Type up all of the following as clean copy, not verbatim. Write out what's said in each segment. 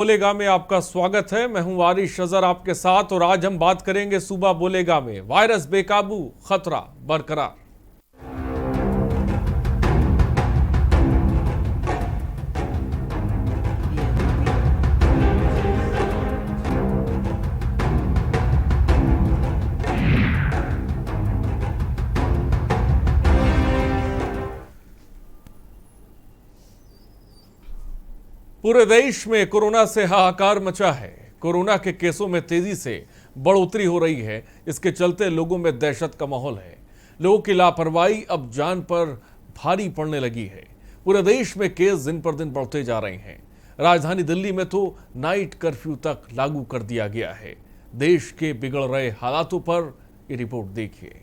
बोलेगा में आपका स्वागत है। मैं हूं वारिश अजहर आपके साथ और आज हम बात करेंगे सूबा बोलेगा में वायरस बेकाबू, खतरा बरकरार। पूरे देश में कोरोना से हाहाकार मचा है। कोरोना के केसों में तेजी से बढ़ोतरी हो रही है। इसके चलते लोगों में दहशत का माहौल है। लोगों की लापरवाही अब जान पर भारी पड़ने लगी है। पूरे देश में केस दिन पर दिन बढ़ते जा रहे हैं। राजधानी दिल्ली में तो नाइट कर्फ्यू तक लागू कर दिया गया है। देश के बिगड़ रहे हालातों पर ये रिपोर्ट देखिए।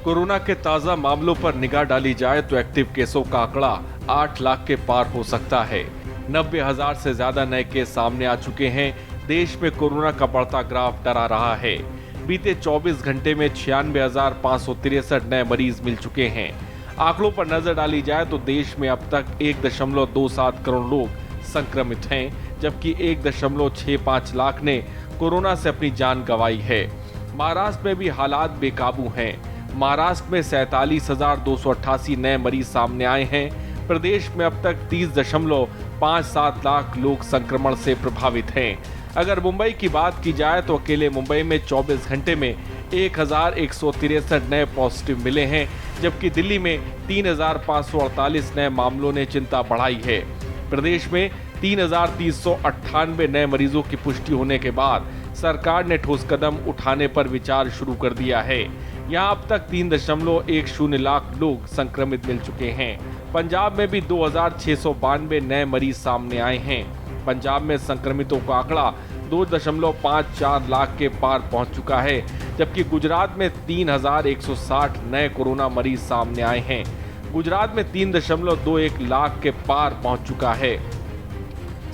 कोरोना के ताजा मामलों पर निगाह डाली जाए तो एक्टिव केसों का आंकड़ा 8 लाख के पार हो सकता है। 90,000 से ज्यादा नए केस सामने आ चुके हैं। देश में कोरोना का बढ़ता ग्राफ डरा रहा है। बीते 24 घंटे में 96,563 नए मरीज मिल चुके हैं। आंकड़ों पर नजर डाली जाए तो देश में अब तक 1.27 करोड़ लोग संक्रमित हैं, जबकि 1.65 लाख ने कोरोना से अपनी जान गंवाई है। महाराष्ट्र में भी हालात बेकाबू हैं। महाराष्ट्र में 47,288 नए मरीज सामने आए हैं। प्रदेश में अब तक 30.57 लाख लोग संक्रमण से प्रभावित हैं। अगर मुंबई की बात की जाए तो अकेले मुंबई में 24 घंटे में 1,163 नए पॉजिटिव मिले हैं, जबकि दिल्ली में 3,548 नए मामलों ने चिंता बढ़ाई है। प्रदेश में 3,398 नए मरीजों की पुष्टि होने के बाद सरकार ने ठोस कदम उठाने पर विचार शुरू कर दिया है। यहाँ अब तक 3.10 लाख लोग संक्रमित मिल चुके हैं। पंजाब में भी 2,692 नए मरीज सामने आए हैं। पंजाब में संक्रमितों का आंकड़ा 2.54 लाख के पार पहुंच चुका है, जबकि गुजरात में 3,160 नए कोरोना मरीज सामने आए हैं। गुजरात में 3.21 लाख के पार पहुंच चुका है।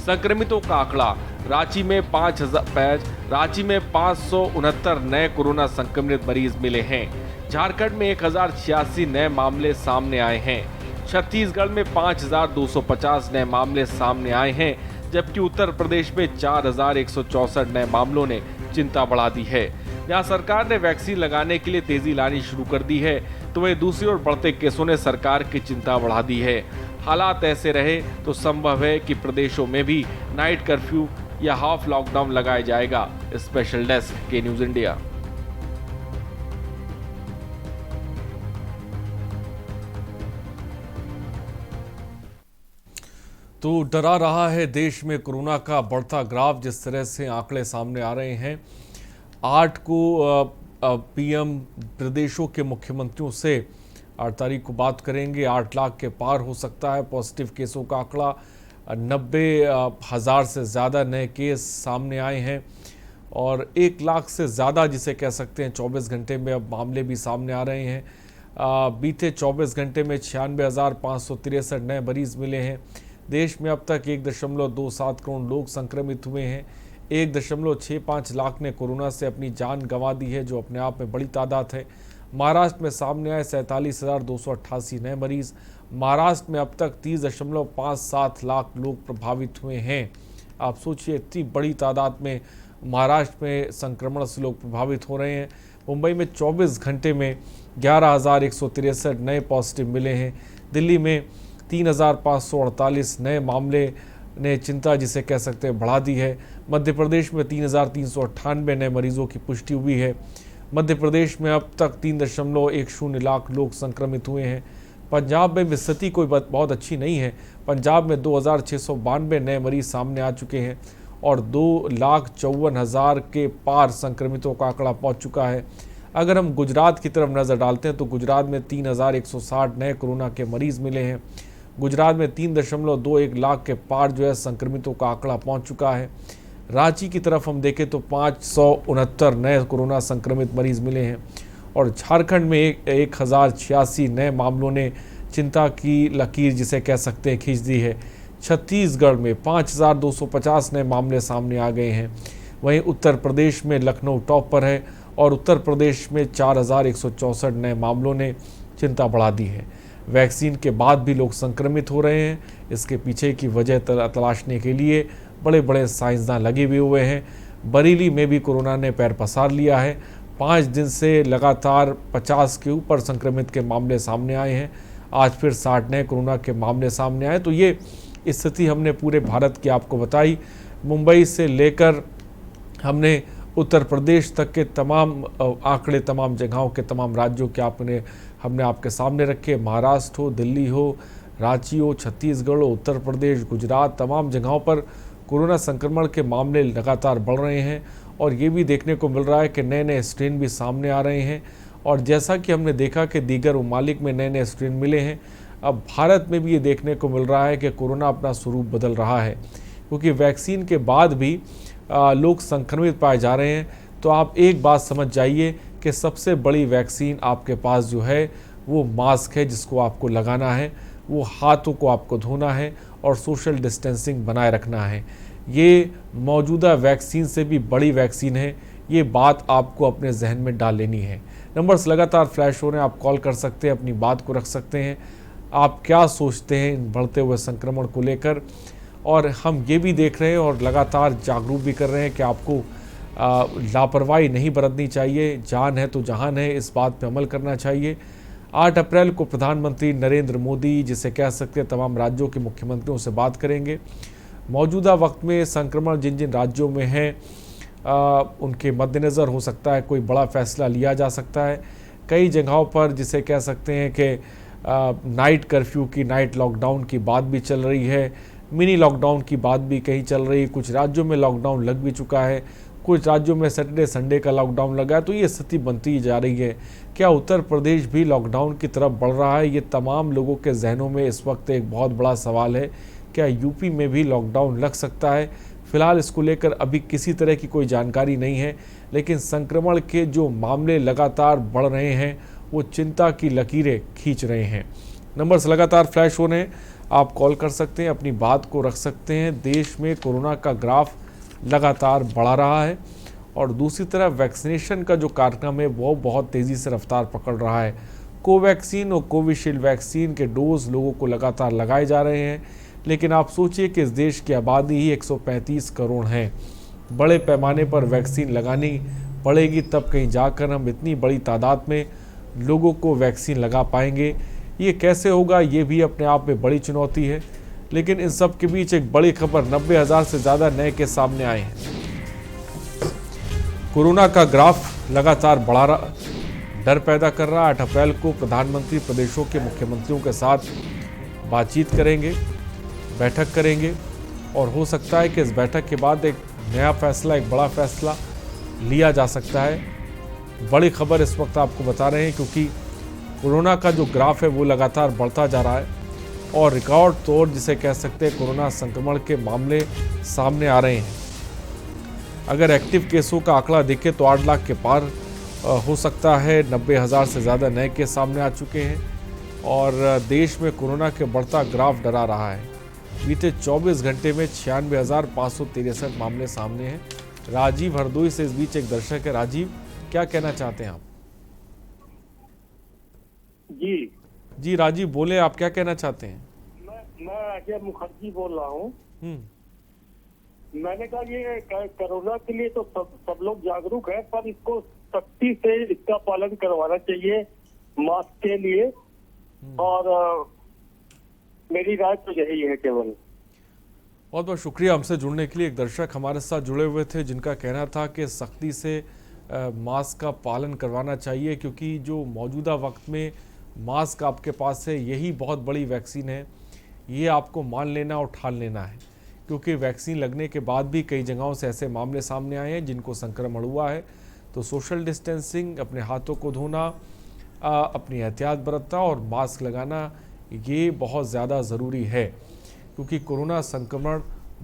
संक्रमितों का आंकड़ा रांची में 569 नए कोरोना संक्रमित मरीज मिले हैं। झारखंड में 1,086 नए मामले सामने आए हैं। छत्तीसगढ़ में 5,250 नए मामले सामने आए हैं, जबकि उत्तर प्रदेश में 4,164 नए मामलों ने चिंता बढ़ा दी है। यहाँ सरकार ने वैक्सीन लगाने के लिए तेजी लानी शुरू कर दी है, तो वहीं दूसरी ओर बढ़ते केसों ने सरकार की चिंता बढ़ा दी है। हालात ऐसे रहे तो संभव है कि प्रदेशों में भी नाइट कर्फ्यू या हाफ लॉकडाउन लगाया जाएगा। स्पेशल डेस्क के न्यूज इंडिया। तो डरा रहा है देश में कोरोना का बढ़ता ग्राफ। जिस तरह से आंकड़े सामने आ रहे हैं, 8 को पीएम प्रदेशों के मुख्यमंत्रियों से 8 तारीख को बात करेंगे। 8 लाख के पार हो सकता है पॉजिटिव केसों का आंकड़ा। 90,000 से ज़्यादा नए केस सामने आए हैं और 1 लाख से ज़्यादा जिसे कह सकते हैं 24 घंटे में अब मामले भी सामने आ रहे हैं। बीते 24 घंटे में 96,563 नए मरीज मिले हैं। देश में अब तक 1.27 करोड़ लोग संक्रमित हुए हैं। 1.65 लाख ने कोरोना से अपनी जान गंवा दी है, जो अपने आप में बड़ी तादाद है। महाराष्ट्र में सामने आए 47,288 नए मरीज। महाराष्ट्र में अब तक 30.57 लाख लोग प्रभावित हुए हैं। आप सोचिए, इतनी बड़ी तादाद में महाराष्ट्र में संक्रमण से लोग प्रभावित हो रहे हैं। मुंबई में 24 घंटे में 11,163 नए पॉजिटिव मिले हैं। दिल्ली में 3,548 नए मामले ने चिंता जिसे कह सकते हैं बढ़ा दी है। मध्य प्रदेश में 3,398 नए मरीजों की पुष्टि हुई है। मध्य प्रदेश में अब तक 3.10 लाख लोग संक्रमित हुए हैं। पंजाब में भी स्थिति कोई बहुत अच्छी नहीं है। पंजाब में 2,692 नए मरीज सामने आ चुके हैं और 2,54,000 के पार संक्रमितों का आंकड़ा पहुंच चुका है। अगर हम गुजरात की तरफ नज़र डालते हैं तो गुजरात में 3,160 नए कोरोना के मरीज मिले हैं। गुजरात में 3.21 लाख के पार जो है संक्रमितों का आंकड़ा पहुंच चुका है। रांची की तरफ हम देखें तो 569 नए कोरोना संक्रमित मरीज मिले हैं और झारखंड में 1,086 नए मामलों ने चिंता की लकीर जिसे कह सकते हैं खींच दी है। छत्तीसगढ़ में 5,250 नए मामले सामने आ गए हैं। वहीं उत्तर प्रदेश में लखनऊ टॉप पर है और उत्तर प्रदेश में 4164 नए मामलों ने चिंता बढ़ा दी है। वैक्सीन के बाद भी लोग संक्रमित हो रहे हैं। इसके पीछे की वजह तलाशने के लिए बड़े बड़े साइंसदान लगे भी हुए हैं। बरेली में भी कोरोना ने पैर पसार लिया है। 5 दिन से लगातार 50 के ऊपर संक्रमित के मामले सामने आए हैं। आज फिर 60 नए कोरोना के मामले सामने आए। तो ये स्थिति हमने पूरे भारत की आपको बताई। मुंबई से लेकर हमने उत्तर प्रदेश तक के तमाम आंकड़े, तमाम जगहों के, तमाम राज्यों के हमने आपके सामने रखे। महाराष्ट्र हो, दिल्ली हो, रांची हो, छत्तीसगढ़ हो, उत्तर प्रदेश, गुजरात, तमाम जगहों पर कोरोना संक्रमण के मामले लगातार बढ़ रहे हैं और ये भी देखने को मिल रहा है कि नए नए स्ट्रेन भी सामने आ रहे हैं। और जैसा कि हमने देखा कि दीगर ममालिक में नए नए स्ट्रेन मिले हैं, अब भारत में भी ये देखने को मिल रहा है कि कोरोना अपना स्वरूप बदल रहा है, क्योंकि वैक्सीन के बाद भी लोग संक्रमित पाए जा रहे हैं। तो आप एक बात समझ जाइए कि सबसे बड़ी वैक्सीन आपके पास जो है वो मास्क है, जिसको आपको लगाना है, वो हाथों को आपको धोना है और सोशल डिस्टेंसिंग बनाए रखना है। ये मौजूदा वैक्सीन से भी बड़ी वैक्सीन है, ये बात आपको अपने जहन में डाल लेनी है। नंबर्स लगातार फ्लैश हो रहे हैं, आप कॉल कर सकते हैं, अपनी बात को रख सकते हैं। आप क्या सोचते हैं इन बढ़ते हुए संक्रमण को लेकर? और हम ये भी देख रहे हैं और लगातार जागरूक भी कर रहे हैं कि आपको लापरवाही नहीं बरतनी चाहिए। जान है तो जहान है, इस बात पे अमल करना चाहिए। 8 अप्रैल को प्रधानमंत्री नरेंद्र मोदी, जिसे कह सकते हैं तमाम राज्यों के मुख्यमंत्रियों से बात करेंगे। मौजूदा वक्त में संक्रमण जिन जिन राज्यों में है उनके मद्देनज़र हो सकता है कोई बड़ा फैसला लिया जा सकता है। कई जगहों पर जिसे कह सकते हैं कि नाइट कर्फ्यू की, नाइट लॉकडाउन की बात भी चल रही है, मिनी लॉकडाउन की बात भी कहीं चल रही है। कुछ राज्यों में लॉकडाउन लग भी चुका है, कुछ राज्यों में सैटरडे संडे का लॉकडाउन लगा है। तो ये स्थिति बनती जा रही है। क्या उत्तर प्रदेश भी लॉकडाउन की तरफ बढ़ रहा है? ये तमाम लोगों के जहनों में इस वक्त एक बहुत बड़ा सवाल है। क्या यूपी में भी लॉकडाउन लग सकता है? फिलहाल इसको लेकर अभी किसी तरह की कोई जानकारी नहीं है, लेकिन संक्रमण के जो मामले लगातार बढ़ रहे हैं वो चिंता की लकीरें खींच रहे हैं। नंबर्स लगातार फ्लैश हो रहे हैं, आप कॉल कर सकते हैं, अपनी बात को रख सकते हैं। देश में कोरोना का ग्राफ लगातार बढ़ा रहा है और दूसरी तरफ वैक्सीनेशन का जो कार्यक्रम है वो बहुत तेज़ी से रफ्तार पकड़ रहा है। कोवैक्सीन और कोविशील्ड वैक्सीन के डोज लोगों को लगातार लगाए जा रहे हैं, लेकिन आप सोचिए कि इस देश की आबादी ही 135 करोड़ है। बड़े पैमाने पर वैक्सीन लगानी पड़ेगी, तब कहीं जाकर हम इतनी बड़ी तादाद में लोगों को वैक्सीन लगा पाएंगे। ये कैसे होगा, ये भी अपने आप में बड़ी चुनौती है। लेकिन इन सब के बीच एक बड़ी खबर, 90,000 से ज़्यादा नए केस सामने आए हैं। कोरोना का ग्राफ लगातार बढ़ा रहा, डर पैदा कर रहा। 8 अप्रैल को प्रधानमंत्री प्रदेशों के मुख्यमंत्रियों के साथ बातचीत करेंगे, बैठक करेंगे और हो सकता है कि इस बैठक के बाद एक नया फैसला, एक बड़ा फैसला लिया जा सकता है। बड़ी खबर इस वक्त आपको बता रहे हैं, क्योंकि कोरोना का जो ग्राफ है वो लगातार बढ़ता जा रहा है और रिकॉर्ड तोड़ जिसे कह सकते हैं कोरोना संक्रमण के मामले सामने आ रहे हैं। अगर एक्टिव केसों का आंकड़ा देखें तो 8 लाख के पार हो सकता है। 90,000 से ज़्यादा नए केस सामने आ चुके हैं और देश में कोरोना के बढ़ता ग्राफ डरा रहा है। बीते 24 घंटे में 96,563 मामले सामने हैं। राजीव हरदोई से इस बीच एक दर्शक है। राजीव, क्या कहना चाहते हैं आप? जी राजीव बोले, आप क्या कहना चाहते हैं? मैं अजय मुखर्जी बोल रहा हूँ। मैंने कहा ये कोरोना के लिए तो सब लोग जागरूक हैं, पर इसको सख्ती से इसका पालन करवाना चाहिए मास्क के लिए। और मेरी राय तो यही है केवल। बहुत बहुत शुक्रिया हमसे जुड़ने के लिए। एक दर्शक हमारे साथ जुड़े हुए थे जिनका कहना था कि सख्ती से मास्क का पालन करवाना चाहिए, क्योंकि जो मौजूदा वक्त में मास्क आपके पास है यही बहुत बड़ी वैक्सीन है। ये आपको मान लेना और ठान लेना है, क्योंकि वैक्सीन लगने के बाद भी कई जगहों से ऐसे मामले सामने आए हैं जिनको संक्रमण हुआ है। तो सोशल डिस्टेंसिंग, अपने हाथों को धोना, अपनी एहतियात बरतना और मास्क लगाना ये बहुत ज़्यादा ज़रूरी है, क्योंकि कोरोना संक्रमण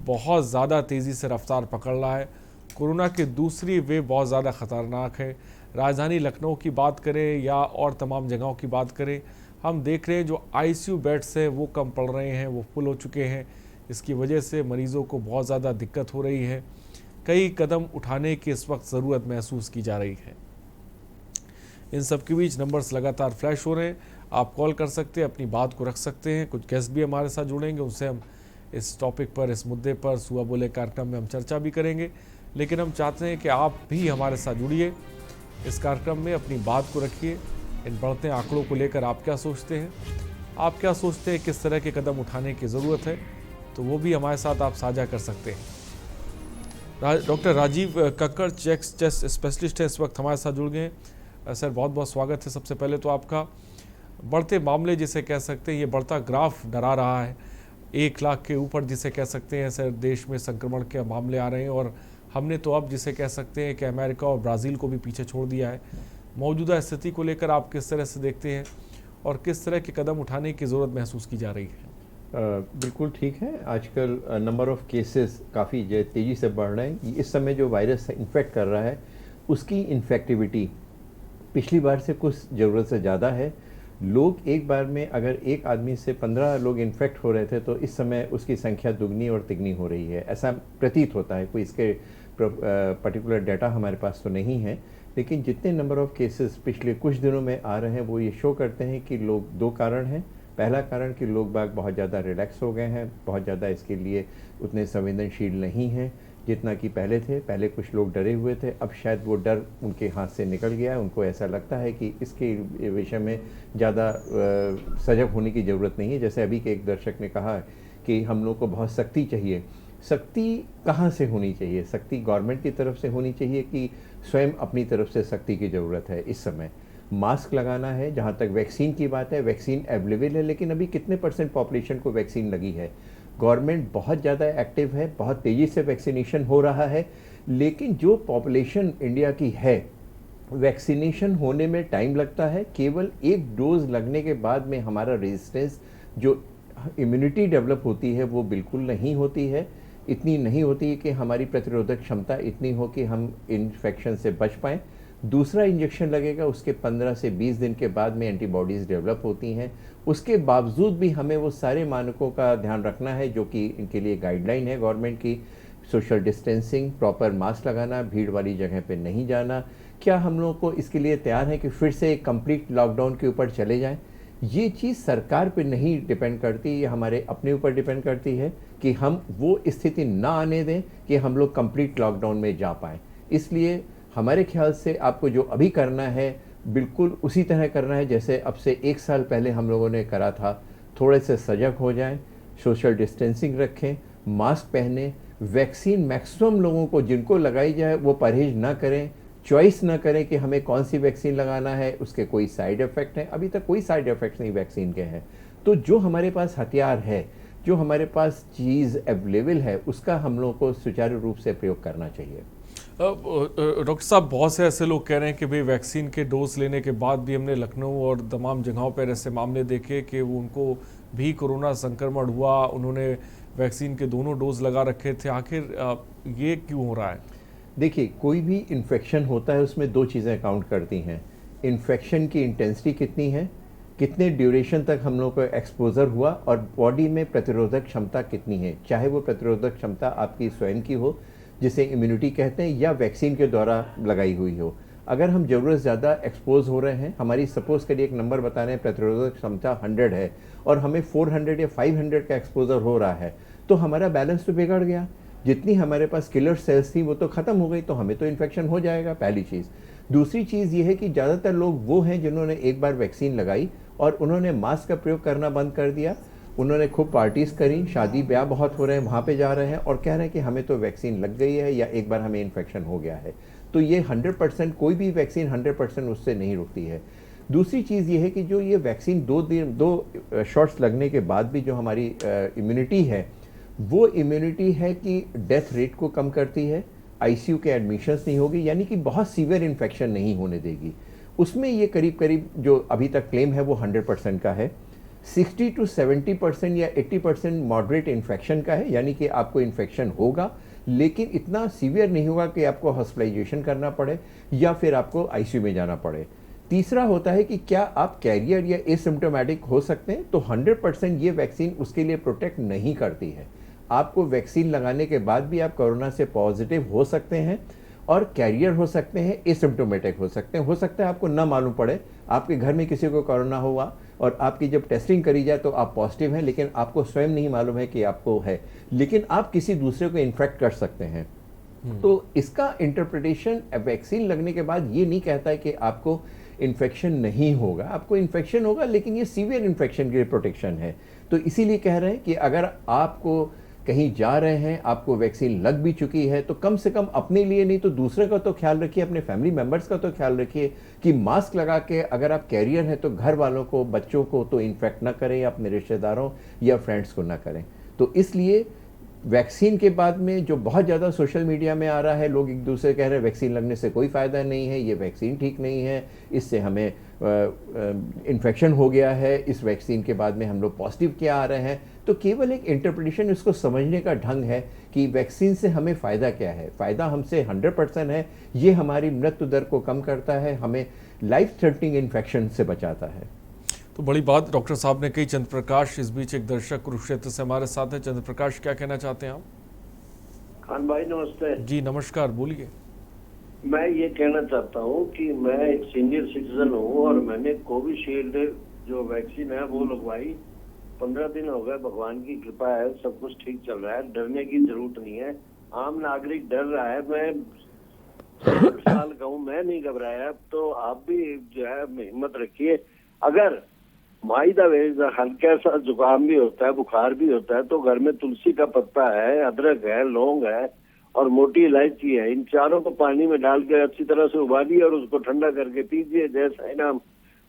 बहुत ज़्यादा तेज़ी से रफ्तार पकड़ रहा है। कोरोना की दूसरी वेव बहुत ज़्यादा ख़तरनाक है। राजधानी लखनऊ की बात करें या और तमाम जगहों की बात करें, हम देख रहे हैं जो आईसीयू बेड्स हैं वो कम पड़ रहे हैं, वो फुल हो चुके हैं। इसकी वजह से मरीज़ों को बहुत ज़्यादा दिक्कत हो रही है। कई कदम उठाने की इस वक्त ज़रूरत महसूस की जा रही है। इन सब के बीच नंबर्स लगातार फ्लैश हो रहे हैं, आप कॉल कर सकते हैं, अपनी बात को रख सकते हैं। कुछ गेस्ट भी हमारे साथ जुड़ेंगे, उनसे हम इस टॉपिक पर, इस मुद्दे पर सुबह बोले कार्यक्रम में हम चर्चा भी करेंगे। लेकिन हम चाहते हैं कि आप भी हमारे साथ जुड़िए इस कार्यक्रम में, अपनी बात को रखिए। इन बढ़ते आंकड़ों को लेकर आप क्या सोचते हैं, आप क्या सोचते हैं किस तरह के कदम उठाने की ज़रूरत है, तो वो भी हमारे साथ आप साझा कर सकते हैं। Doctor Rajiv Kakkar chest specialist है, इस वक्त हमारे साथ जुड़ गए हैं। सर बहुत बहुत स्वागत है। सबसे पहले तो आपका, बढ़ते मामले जिसे कह सकते हैं, ये बढ़ता ग्राफ डरा रहा है, 1 लाख के ऊपर जिसे कह सकते हैं सर देश में संक्रमण के मामले आ रहे हैं, और हमने तो अब जिसे कह सकते हैं कि अमेरिका और ब्राज़ील को भी पीछे छोड़ दिया है। मौजूदा स्थिति को लेकर आप किस तरह से देखते हैं और किस तरह के कदम उठाने की ज़रूरत महसूस की जा रही है? बिल्कुल ठीक है। आजकल नंबर ऑफ़ केसेस काफ़ी तेज़ी से बढ़ रहे हैं। इस समय जो वायरस इन्फेक्ट कर रहा है उसकी इन्फेक्टिविटी पिछली बार से कुछ ज़रूरत से ज़्यादा है। लोग एक बार में अगर एक आदमी से 15 लोग इन्फेक्ट हो रहे थे तो इस समय उसकी संख्या दुगनी और तिगनी हो रही है, ऐसा प्रतीत होता है। कोई इसके पर्टिकुलर डाटा हमारे पास तो नहीं है, लेकिन जितने नंबर ऑफ़ केसेस पिछले कुछ दिनों में आ रहे हैं वो ये शो करते हैं कि लोग, 2 कारण हैं। पहला कारण कि लोग बाग बहुत ज़्यादा रिलैक्स हो गए हैं, बहुत ज़्यादा इसके लिए उतने संवेदनशील नहीं हैं जितना कि पहले थे। पहले कुछ लोग डरे हुए थे, अब शायद वो डर उनके हाथ से निकल गया है। उनको ऐसा लगता है कि इसके विषय में ज़्यादा सजग होने की ज़रूरत नहीं है। जैसे अभी के एक दर्शक ने कहा कि हम लोग को बहुत सख्ती चाहिए। सख्ती कहाँ से होनी चाहिए? सख्ती गवर्नमेंट की तरफ से होनी चाहिए कि स्वयं अपनी तरफ से सख्ती की ज़रूरत है? इस समय मास्क लगाना है। जहाँ तक वैक्सीन की बात है, वैक्सीन अवेलेबल है, लेकिन अभी कितने % पॉपुलेशन को वैक्सीन लगी है? गवर्नमेंट बहुत ज़्यादा एक्टिव है, बहुत तेज़ी से वैक्सीनेशन हो रहा है, लेकिन जो पॉपुलेशन इंडिया की है, वैक्सीनेशन होने में टाइम लगता है। केवल 1 डोज लगने के बाद में हमारा रेजिस्टेंस, जो इम्यूनिटी डेवलप होती है, वो बिल्कुल नहीं होती है। इतनी नहीं होती है कि हमारी प्रतिरोधक क्षमता इतनी हो कि हम इन्फेक्शन से बच पाएँ। दूसरा इंजेक्शन लगेगा, उसके 15 से 20 दिन के बाद में एंटीबॉडीज़ डेवलप होती हैं। उसके बावजूद भी हमें वो सारे मानकों का ध्यान रखना है जो कि इनके लिए गाइडलाइन है गवर्नमेंट की। सोशल डिस्टेंसिंग, प्रॉपर मास्क लगाना, भीड़ वाली जगह पे नहीं जाना। क्या हम लोग को इसके लिए तैयार है कि फिर से एक कंप्लीट लॉकडाउन के ऊपर चले जाएं? ये चीज़ सरकार पे नहीं डिपेंड करती, ये हमारे अपने ऊपर डिपेंड करती है कि हम वो स्थिति ना आने दें कि हम लोग कंप्लीट लॉकडाउन में जा पाएँ। इसलिए हमारे ख्याल से आपको जो अभी करना है बिल्कुल उसी तरह करना है जैसे अब से 1 साल पहले हम लोगों ने करा था। थोड़े से सजग हो जाएं, सोशल डिस्टेंसिंग रखें, मास्क पहने, वैक्सीन मैक्सिमम लोगों को जिनको लगाई जाए वो परहेज ना करें, चॉइस ना करें कि हमें कौन सी वैक्सीन लगाना है, उसके कोई साइड इफ़ेक्ट हैं। अभी तक कोई साइड इफ़ेक्ट्स नहीं वैक्सीन के हैं। तो जो हमारे पास हथियार है, जो हमारे पास चीज़ अवेलेबल है, उसका हम लोगों को सुचारू रूप से प्रयोग करना चाहिए। डॉक्टर साहब, बहुत से ऐसे लोग कह रहे हैं कि भाई वैक्सीन के डोज लेने के बाद भी हमने लखनऊ और तमाम जगहों पर ऐसे मामले देखे कि उनको भी कोरोना संक्रमण हुआ, उन्होंने वैक्सीन के दोनों डोज लगा रखे थे। आखिर ये क्यों हो रहा है? देखिए, कोई भी इन्फेक्शन होता है उसमें 2 चीज़ें काउंट करती हैं। इन्फेक्शन की इंटेंसिटी कितनी है, कितने ड्यूरेशन तक हम लोग को एक्सपोजर हुआ, और बॉडी में प्रतिरोधक क्षमता कितनी है। चाहे वो प्रतिरोधक क्षमता आपकी स्वयं की हो, जिसे इम्यूनिटी कहते हैं, या वैक्सीन के द्वारा लगाई हुई हो। अगर हम ज़रूरत ज़्यादा एक्सपोज हो रहे हैं, हमारी सपोज करिए एक नंबर बता रहे हैं, प्रतिरोधक क्षमता 100 है और हमें 400 या 500 का एक्सपोजर हो रहा है, तो हमारा बैलेंस तो बिगड़ गया। जितनी हमारे पास किलर सेल्स थी वो तो ख़त्म हो गई, तो हमें तो इन्फेक्शन हो जाएगा, पहली चीज़। दूसरी चीज़ ये है कि ज़्यादातर लोग वो हैं जिन्होंने एक बार वैक्सीन लगाई और उन्होंने मास्क का प्रयोग करना बंद कर दिया। उन्होंने खूब पार्टीज़ करी, शादी ब्याह बहुत हो रहे हैं, वहाँ पे जा रहे हैं और कह रहे हैं कि हमें तो वैक्सीन लग गई है या एक बार हमें इन्फेक्शन हो गया है। तो ये 100%, कोई भी वैक्सीन 100% उससे नहीं रुकती है। दूसरी चीज़ ये है कि जो ये वैक्सीन 2 शॉट्स लगने के बाद भी जो हमारी इम्यूनिटी है, वो इम्यूनिटी है कि डेथ रेट को कम करती है, आईसीयू के एडमिशन्स नहीं होगी, यानी कि बहुत सीवियर इन्फेक्शन नहीं होने देगी। उसमें ये करीब करीब जो अभी तक क्लेम है वो 100% का है। 60 to 70% या 80% मॉडरेट इन्फेक्शन का है, यानी कि आपको इन्फेक्शन होगा लेकिन इतना सीवियर नहीं होगा कि आपको हॉस्पिटलाइजेशन करना पड़े या फिर आपको आईसीयू में जाना पड़े। तीसरा होता है कि क्या आप कैरियर या एसिम्प्टोमेटिक हो सकते हैं, तो 100% ये वैक्सीन उसके लिए प्रोटेक्ट नहीं करती है। आपको वैक्सीन लगाने के बाद भी आप कोरोना से पॉजिटिव हो सकते हैं और कैरियर हो सकते हैं, एसिम्प्टोमेटिक हो सकते हैं। हो सकता है आपको ना मालूम पड़े, आपके घर में किसी को कोरोना हुआ और आपकी जब टेस्टिंग करी जाए तो आप पॉजिटिव हैं, लेकिन आपको स्वयं नहीं मालूम है कि आपको है, लेकिन आप किसी दूसरे को इन्फेक्ट कर सकते हैं। तो इसका इंटरप्रिटेशन वैक्सीन लगने के बाद ये नहीं कहता है कि आपको इन्फेक्शन नहीं होगा, आपको इन्फेक्शन होगा, लेकिन ये सीवियर इन्फेक्शन के लिए प्रोटेक्शन है। तो इसीलिए कह रहे हैं कि अगर आपको कहीं जा रहे हैं, आपको वैक्सीन लग भी चुकी है, तो कम से कम अपने लिए नहीं तो दूसरे का तो ख्याल रखिए, अपने फैमिली मेंबर्स का तो ख्याल रखिए कि मास्क लगा के अगर आप कैरियर हैं तो घर वालों को, बच्चों को तो इन्फेक्ट ना करें, या अपने रिश्तेदारों या फ्रेंड्स को ना करें। तो इसलिए वैक्सीन के बाद में जो बहुत ज़्यादा सोशल मीडिया में आ रहा है, लोग एक दूसरे कह रहे हैं वैक्सीन लगने से कोई फ़ायदा नहीं है, ये वैक्सीन ठीक नहीं है, इससे हमें इन्फेक्शन हो गया है, इस वैक्सीन के बाद में हम लोग पॉजिटिव क्या आ रहे हैं। तो केवल एक इंटरप्रिटेशन, इसको समझने का ढंग है कि वैक्सीन से हमें फ़ायदा क्या है। फ़ायदा हमसे 100% है, ये हमारी मृत्यु दर को कम करता है, हमें लाइफ थ्रेटनिंग इन्फेक्शन से बचाता है। तो बड़ी बात डॉक्टर साहब ने कही। चंद्र प्रकाश इस बीच एक दर्शक कुरुक्षेत्र से हमारे साथ है। चंद्र प्रकाश, क्या कहना चाहते हैं आप? खान भाई नमस्ते जी नमस्कार, बोलिए। मैं ये कहना चाहता हूँ कि मैं एक सीनियर सिटीजन हूँ और मैंने कोविशील्ड जो वैक्सीन है वो लगवाई। 15 दिन हो गए, भगवान की कृपा है, सब कुछ ठीक चल रहा है, डरने की जरूरत नहीं है। आम नागरिक डर रहा है, मैं 60 साल का हूँ, मैं नहीं घबराया। तो आप भी जो है हिम्मत रखिए। अगर माइदा वेज हल्का सा जुकाम भी होता है, बुखार भी होता है, तो घर में तुलसी का पत्ता है, अदरक है, लौंग है और मोटी इलायची है, इन चारों को पानी में डाल के अच्छी तरह से उबालिए और उसको ठंडा करके पीजिए। जैसा है ना,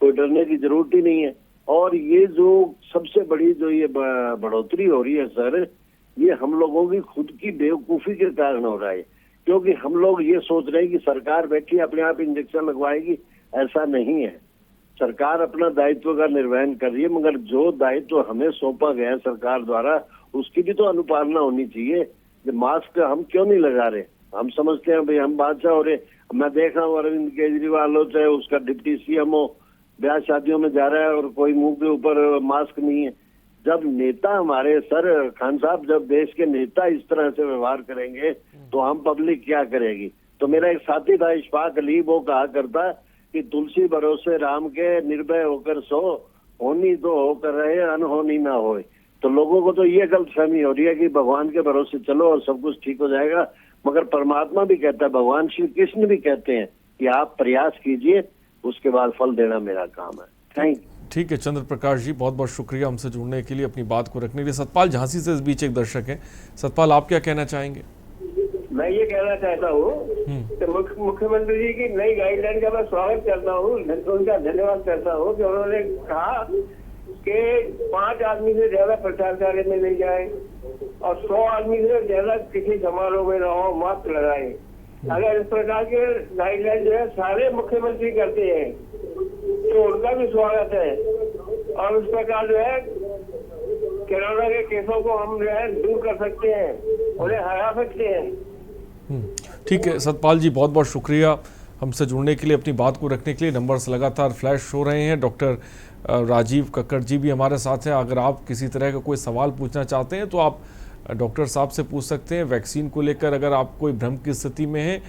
कोई डरने की जरूरत ही नहीं है। और ये जो सबसे बड़ी जो ये बढ़ोतरी हो रही है सर, ये हम लोगों की खुद की बेवकूफी के कारण हो रहा है। क्योंकि हम लोग ये सोच रहे हैं कि सरकार बैठी अपने आप इंजेक्शन लगवाएगी, ऐसा नहीं है। सरकार अपना दायित्व का निर्वहन कर रही है, मगर जो दायित्व हमें सौंपा गया है सरकार द्वारा, उसकी भी तो अनुपालना होनी चाहिए। मास्क हम क्यों नहीं लगा रहे? हम समझते हैं भाई हम बादशाह हो रहे। मैं देख रहा हूँ अरविंद केजरीवाल हो चाहे उसका डिप्टी सीएम हो, ब्याह शादियों में जा रहा है और कोई मुंह के ऊपर मास्क नहीं है। जब नेता हमारे सर खान साहब, जब देश के नेता इस तरह से व्यवहार करेंगे तो हम पब्लिक क्या करेगी? तो मेरा एक साथी था इशफाक अली, वो कहा करता कि तुलसी भरोसे राम के, निर्भय होकर सो, होनी तो होकर रहे, अनहोनी ना होए। तो लोगों को तो ये गलतफहमी हो रही है कि भगवान के भरोसे चलो और सब कुछ ठीक हो जाएगा, मगर परमात्मा भी कहता है, भगवान श्री कृष्ण भी कहते हैं कि आप प्रयास कीजिए, उसके बाद फल देना मेरा काम है। Thank you. ठीक है चंद्र प्रकाश जी, बहुत बहुत शुक्रिया हमसे जुड़ने के लिए, अपनी बात को रखने के लिए। सतपाल झांसी से इस बीच एक दर्शक है। सतपाल, आप क्या कहना चाहेंगे? मैं ये कहना चाहता हूँ कि मुख्यमंत्री जी की नई गाइडलाइन का मैं स्वागत करता हूँ, उनका धन्यवाद करता हूँ कि उन्होंने कहा कि 5 आदमी से ज्यादा प्रचार कार्य में नहीं जाए और 100 आदमी से ज्यादा किसी समारोह में न हो, मास्क लगाए। अगर इस प्रकार के गाइडलाइन जो है सारे मुख्यमंत्री करते हैं तो उनका भी स्वागत है और उस प्रकार जो है कोरोना के केसों को हम जो है दूर कर सकते हैं, उन्हें हरा सकते हैं। ठीक है सतपाल जी, बहुत बहुत शुक्रिया हमसे जुड़ने के लिए, अपनी बात को रखने के लिए। नंबर्स लगातार फ्लैश हो रहे हैं। डॉक्टर राजीव कक्कड़ जी भी हमारे साथ हैं। अगर आप किसी तरह का कोई सवाल पूछना चाहते हैं तो आप डॉक्टर साहब से पूछ सकते हैं। वैक्सीन को लेकर अगर आप कोई भ्रम की स्थिति में हैं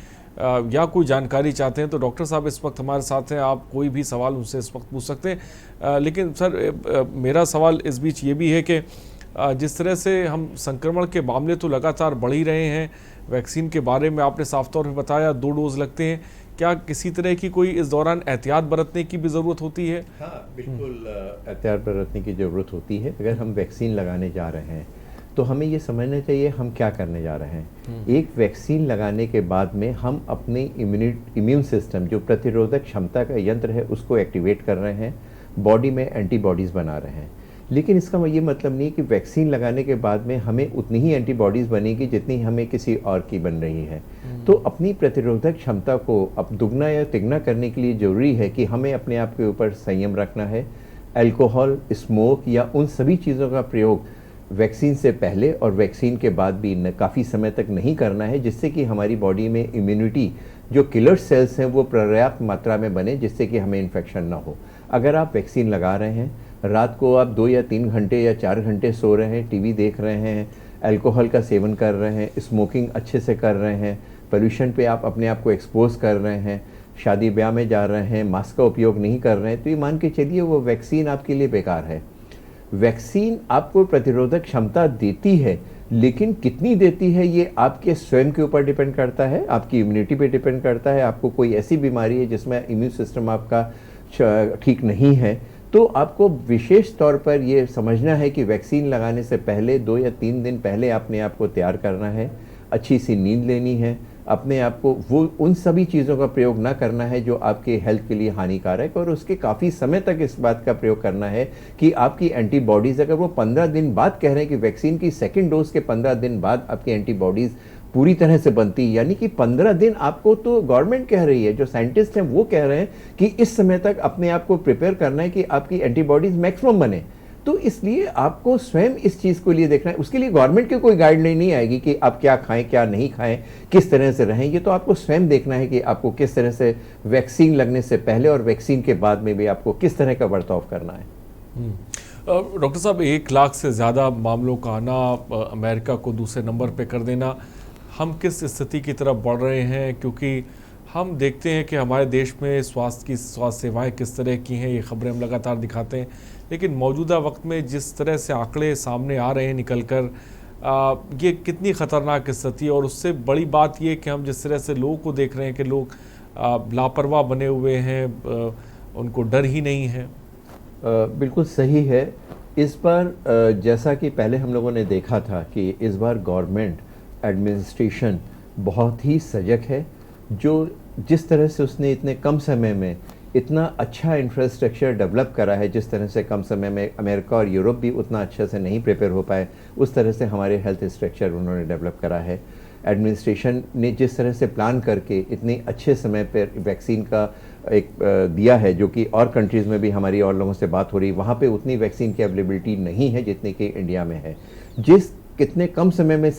या कोई जानकारी चाहते हैं तो डॉक्टर साहब इस वक्त हमारे साथ हैं, आप कोई भी सवाल उनसे इस वक्त पूछ सकते हैं। लेकिन सर मेरा सवाल इस बीच ये भी है कि जिस तरह से हम संक्रमण के मामले तो लगातार बढ़ ही रहे हैं, वैक्सीन के बारे में आपने साफ तौर पे बताया 2 डोज लगते हैं, क्या किसी तरह की कोई इस दौरान एहतियात बरतने की भी ज़रूरत होती है? हाँ बिल्कुल, एहतियात बरतने की ज़रूरत होती है। अगर हम वैक्सीन लगाने जा रहे हैं तो हमें ये समझना चाहिए हम क्या करने जा रहे हैं। एक वैक्सीन लगाने के बाद में हम अपने इम्यून सिस्टम, जो प्रतिरोधक क्षमता का यंत्र है, उसको एक्टिवेट कर रहे हैं, बॉडी में एंटीबॉडीज़ बना रहे हैं। लेकिन इसका ये मतलब नहीं कि वैक्सीन लगाने के बाद में हमें उतनी ही एंटीबॉडीज़ बनेगी जितनी हमें किसी और की बन रही है। तो अपनी प्रतिरोधक क्षमता को अब दुगना या तिगना करने के लिए ज़रूरी है कि हमें अपने आप के ऊपर संयम रखना है। अल्कोहल, स्मोक या उन सभी चीज़ों का प्रयोग वैक्सीन से पहले और वैक्सीन के बाद भी काफ़ी समय तक नहीं करना है, जिससे कि हमारी बॉडी में इम्यूनिटी, जो किलर सेल्स हैं, वो पर्याप्त मात्रा में बने, जिससे कि हमें इन्फेक्शन ना हो। अगर आप वैक्सीन लगा रहे हैं, रात को आप 2 या 3 घंटे या 4 घंटे सो रहे हैं, टीवी देख रहे हैं, अल्कोहल का सेवन कर रहे हैं, स्मोकिंग अच्छे से कर रहे हैं, पोल्यूशन पे आप अपने आप को एक्सपोज कर रहे हैं, शादी ब्याह में जा रहे हैं, मास्क का उपयोग नहीं कर रहे हैं, तो ये मान के चलिए वो वैक्सीन आपके लिए बेकार है। वैक्सीन आपको प्रतिरोधक क्षमता देती है, लेकिन कितनी देती है ये आपके स्वयं के ऊपर डिपेंड करता है, आपकी इम्यूनिटी पे डिपेंड करता है। आपको कोई ऐसी बीमारी है जिसमें इम्यून सिस्टम आपका ठीक नहीं है, तो आपको विशेष तौर पर ये समझना है कि वैक्सीन लगाने से पहले 2 या 3 दिन पहले अपने आप को तैयार करना है, अच्छी सी नींद लेनी है, अपने आप को वो उन सभी चीज़ों का प्रयोग ना करना है जो आपके हेल्थ के लिए हानिकारक, और उसके काफ़ी समय तक इस बात का प्रयोग करना है कि आपकी एंटीबॉडीज़, अगर वो 15 दिन बाद कह रहे हैं कि वैक्सीन की सेकेंड डोज के 15 दिन बाद आपकी एंटीबॉडीज़ पूरी तरह से बनती है, यानी कि 15 दिन आपको तो गवर्नमेंट कह रही है, जो साइंटिस्ट हैं वो कह रहे हैं कि इस समय तक अपने आप को प्रिपेयर करना है कि आपकी एंटीबॉडीज़ मैक्सिमम बने। तो इसलिए आपको स्वयं इस चीज़ को लिए देखना है। उसके लिए गवर्नमेंट की कोई गाइडलाइन नहीं आएगी कि आप क्या खाएं क्या नहीं खाएं, किस तरह से रहें। ये तो आपको स्वयं देखना है कि आपको किस तरह से वैक्सीन लगने से पहले और वैक्सीन के बाद में भी आपको किस तरह का बर्ताव करना है। डॉक्टर साहब, 1 लाख से ज़्यादा मामलों का आना, अमेरिका को दूसरे नंबर पे कर देना, हम किस स्थिति की तरफ बढ़ रहे हैं? क्योंकि हम देखते हैं कि हमारे देश में स्वास्थ्य सेवाएं किस तरह की हैं, ये खबरें हम लगातार दिखाते हैं, लेकिन मौजूदा वक्त में जिस तरह से आंकड़े सामने आ रहे हैं निकल कर, ये कितनी ख़तरनाक स्थिति है। और उससे बड़ी बात ये कि हम जिस तरह से लोगों को देख रहे हैं कि लोग लापरवाह बने हुए हैं, उनको डर ही नहीं है। बिल्कुल सही है। इस बार जैसा कि पहले हम लोगों ने देखा था कि इस बार गवर्नमेंट एडमिनिस्ट्रेशन बहुत ही सजग है। जो जिस तरह से उसने इतने कम समय में इतना अच्छा इंफ्रास्ट्रक्चर डेवलप करा है, जिस तरह से कम समय में अमेरिका और यूरोप भी उतना अच्छे से नहीं प्रिपेयर हो पाए, उस तरह से हमारे हेल्थ स्ट्रक्चर उन्होंने डेवलप करा है। एडमिनिस्ट्रेशन ने जिस तरह से प्लान करके इतने अच्छे समय पर वैक्सीन का एक दिया है, जो कि और कंट्रीज़ में भी हमारी और लोगों से बात हो रही, वहाँ पे उतनी वैक्सीन की अवेलेबिलिटी नहीं है जितनी कि इंडिया में है। कितने कम समय में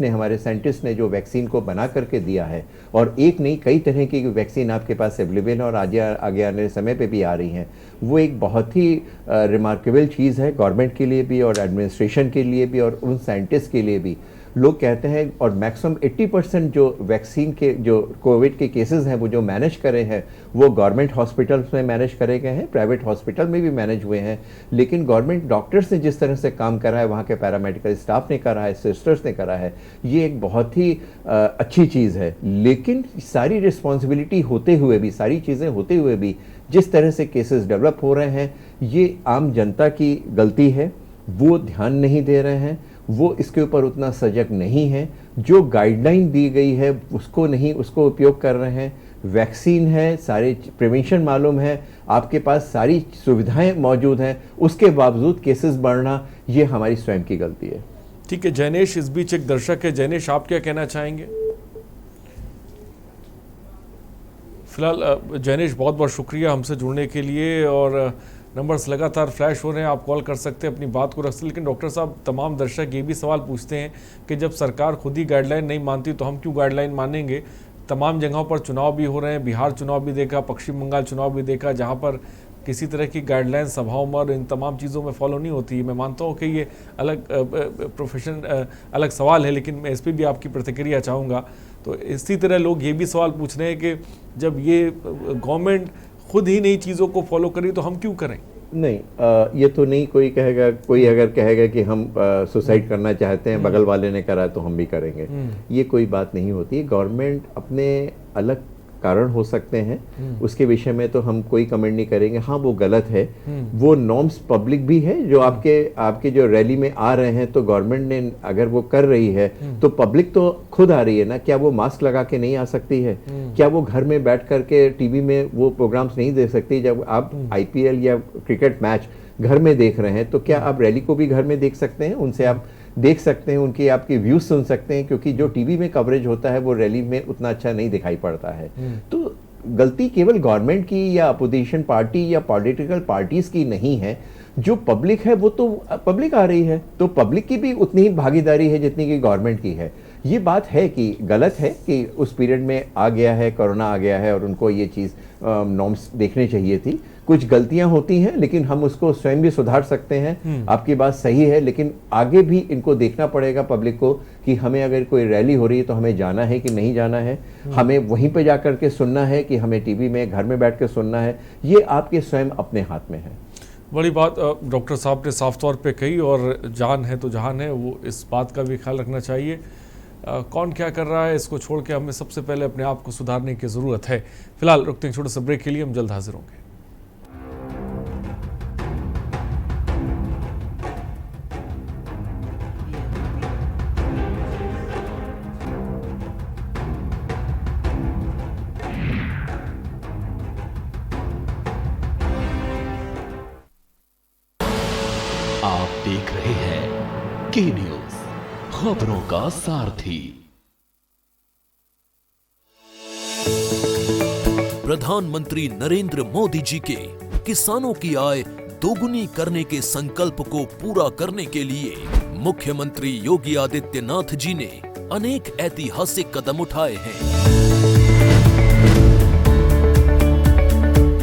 हमारे साइंटिस्ट ने जो वैक्सीन को बना करके दिया है, और एक नहीं कई तरह की वैक्सीन आपके पास अवेलेबल है और आगे आने समय पे भी आ रही हैं, वो एक बहुत ही रिमार्केबल चीज़ है गवर्नमेंट के लिए भी और एडमिनिस्ट्रेशन के लिए भी और उन साइंटिस्ट के लिए भी। लोग कहते हैं, और मैक्सिमम 80% जो वैक्सीन के जो कोविड के केसेस हैं वो जो मैनेज करे हैं वो गवर्नमेंट हॉस्पिटल्स में मैनेज करे गए हैं, प्राइवेट हॉस्पिटल में भी मैनेज हुए हैं। लेकिन गवर्नमेंट डॉक्टर्स ने जिस तरह से काम करा है, वहाँ के पैरामेडिकल स्टाफ ने करा है, सिस्टर्स ने करा है, ये एक बहुत ही अच्छी चीज़ है। लेकिन सारी रिस्पॉन्सिबिलिटी होते हुए भी, सारी चीज़ें होते हुए भी जिस तरह से केसेस डेवलप हो रहे हैं, ये आम जनता की गलती है। वो ध्यान नहीं दे रहे हैं, वो इसके ऊपर उतना सजग नहीं है। जो गाइडलाइन दी गई है उसको उपयोग कर रहे हैं। वैक्सीन है, सारे प्रिवेंशन मालूम है, आपके पास सारी सुविधाएं मौजूद हैं, उसके बावजूद केसेस बढ़ना, ये हमारी स्वयं की गलती है। ठीक है जैनेश, इस बीच एक दर्शक है। जैनेश, आप क्या कहना चाहेंगे? फिलहाल जैनेश, बहुत बहुत शुक्रिया हमसे जुड़ने के लिए, और नंबर्स लगातार फ्लैश हो रहे हैं, आप कॉल कर सकते हैं, अपनी बात को रख सकते हैं। लेकिन डॉक्टर साहब, तमाम दर्शक ये भी सवाल पूछते हैं कि जब सरकार खुद ही गाइडलाइन नहीं मानती तो हम क्यों गाइडलाइन मानेंगे? तमाम जगहों पर चुनाव भी हो रहे हैं, बिहार चुनाव भी देखा, पश्चिम बंगाल चुनाव भी देखा, जहाँ पर किसी तरह की गाइडलाइन सभाओं में और इन तमाम चीज़ों में फॉलो नहीं होती। मैं मानता हूँ कि ये अलग अलग सवाल है, लेकिन मैं इस पर भी आपकी प्रतिक्रिया चाहूँगा। तो इसी तरह लोग ये भी सवाल पूछ रहे हैं कि जब ये गवर्नमेंट खुद ही नई चीज़ों को फॉलो करें तो हम क्यों करें? नहीं, ये तो नहीं कोई कहेगा, कोई अगर कहेगा कि हम सुसाइड करना चाहते हैं, बगल वाले ने करा तो हम भी करेंगे, ये कोई बात नहीं होती। गवर्नमेंट अपने अलग कारण हो सकते हैं, उसके विषय में तो हम कोई कमेंट नहीं करेंगे। हाँ, वो गलत है, वो नॉर्म्स पब्लिक भी है। जो आपके जो रैली में आ रहे हैं, तो गवर्नमेंट ने अगर वो कर रही है तो पब्लिक तो खुद आ रही है ना। क्या वो मास्क लगा के नहीं आ सकती है? क्या वो घर में बैठ करके टीवी में वो प्रोग्राम्स नहीं देख सकती? जब आप IPL या क्रिकेट मैच घर में देख रहे हैं, तो क्या आप रैली को भी घर में देख सकते हैं? उनसे आप देख सकते हैं, उनकी आपकी व्यूज सुन सकते हैं, क्योंकि जो टीवी में कवरेज होता है वो रैली में उतना अच्छा नहीं दिखाई पड़ता है। तो गलती केवल गवर्नमेंट की या अपोजिशन पार्टी या पॉलिटिकल पार्टीज की नहीं है। जो पब्लिक है वो तो पब्लिक आ रही है, तो पब्लिक की भी उतनी ही भागीदारी है जितनी कि गवर्नमेंट की है। ये बात है कि गलत है कि उस पीरियड में आ गया है, कोरोना आ गया है और उनको ये चीज़ नॉर्म्स देखने चाहिए थी। कुछ गलतियां होती हैं लेकिन हम उसको स्वयं भी सुधार सकते हैं। आपकी बात सही है, लेकिन आगे भी इनको देखना पड़ेगा पब्लिक को कि हमें अगर कोई रैली हो रही है तो हमें जाना है कि नहीं जाना है, हमें वहीं पे जाकर के सुनना है कि हमें टीवी में घर में बैठ के सुनना है। ये आपके स्वयं अपने हाथ में है। बड़ी बात डॉक्टर साहब ने साफ तौर पे कही, और जान है तो जहान है, वो इस बात का भी ख्याल रखना चाहिए। कौन क्या कर रहा है इसको छोड़ के हमें सबसे पहले अपने आप को सुधारने की ज़रूरत है। फिलहाल रुकते हैं छोटे से ब्रेक के लिए, हम जल्द हाजिर होंगे। आप देख रहे हैं के न्यूज, खबरों का सारथी। प्रधानमंत्री नरेंद्र मोदी जी के किसानों की आय दोगुनी करने के संकल्प को पूरा करने के लिए मुख्यमंत्री योगी आदित्यनाथ जी ने अनेक ऐतिहासिक कदम उठाए हैं।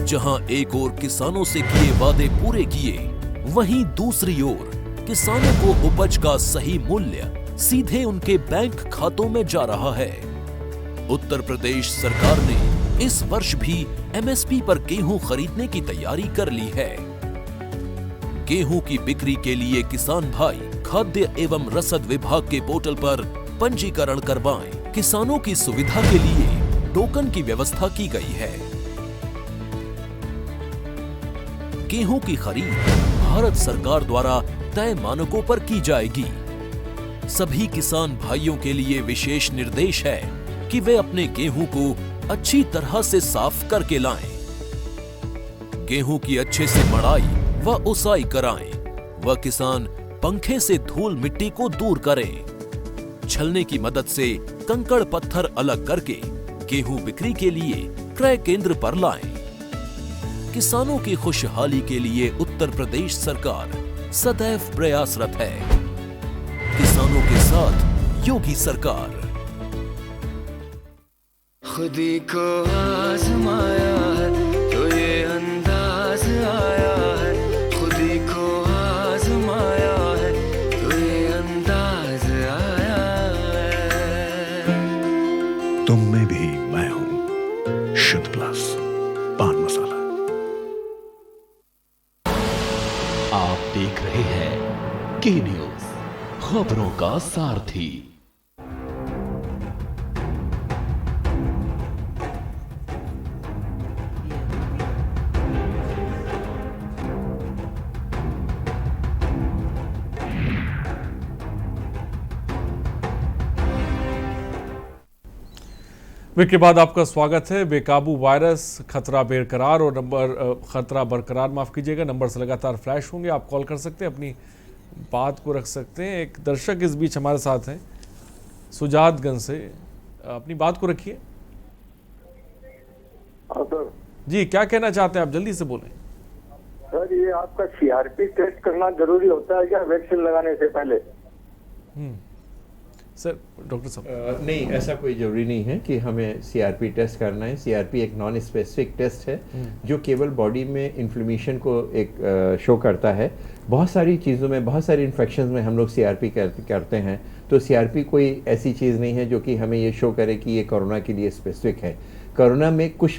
जहां एक ओर किसानों से किए वादे पूरे किए, वहीं दूसरी ओर किसानों को उपज का सही मूल्य सीधे उनके बैंक खातों में जा रहा है। उत्तर प्रदेश सरकार ने इस वर्ष भी एमएसपी पर गेहूं खरीदने की तैयारी कर ली है। गेहूं की बिक्री के लिए किसान भाई खाद्य एवं रसद विभाग के पोर्टल पर पंजीकरण करवाएं। किसानों की सुविधा के लिए टोकन की व्यवस्था की गई है। गेहूं की खरीद भारत सरकार द्वारा तय मानकों पर की जाएगी। सभी किसान भाइयों के लिए विशेष निर्देश है कि वे अपने गेहूं को अच्छी तरह से साफ करके लाएं। गेहूं की अच्छे से मड़ाई व उसाई कराएं। वह किसान पंखे से धूल मिट्टी को दूर करें। छलने की मदद से कंकड़ पत्थर अलग करके गेहूं बिक्री के लिए क्रय केंद्र पर लाएं। किसानों की खुशहाली के लिए उत्तर प्रदेश सरकार सदैव प्रयासरत है। किसानों के साथ योगी सरकार। खुदी को आजमाया है तो ये अंदाज आया है। खुदी को आजमाया है तो ये अंदाज आया है। तुम में भी मैं हूं, शुद्ध प्लस पान मसाला। आप देख रहे हैं के न्यूज, खबरों का सारथी। ब्रेक के बाद आपका स्वागत है। बेकाबू वायरस, खतरा बेकरार और खतरा बरकरार, माफ कीजिएगा, नंबर से लगातार फ्लैश होंगे। आप कॉल कर सकते हैं, अपनी बात को रख सकते हैं। एक दर्शक इस बीच हमारे साथ हैं सुजातगंज से, अपनी बात को रखिए। जी, क्या कहना चाहते हैं आप, जल्दी से बोलें। सर, ये आपका सीआरपी टेस्ट करना जरूरी होता है क्या वैक्सीन लगाने से पहले? सर, डॉक्टर साहब, नहीं, ऐसा कोई ज़रूरी नहीं है कि हमें सीआरपी टेस्ट करना है। सीआरपी एक नॉन स्पेसिफिक टेस्ट है जो केवल बॉडी में इन्फ्लेमेशन को एक शो करता है। बहुत सारी चीज़ों में, बहुत सारी इन्फेक्शंस में हम लोग सीआरपी करते हैं, तो सीआरपी कोई ऐसी चीज़ नहीं है जो कि हमें ये शो करे कि ये कोरोना के लिए स्पेसिफिक है। कोरोना में कुछ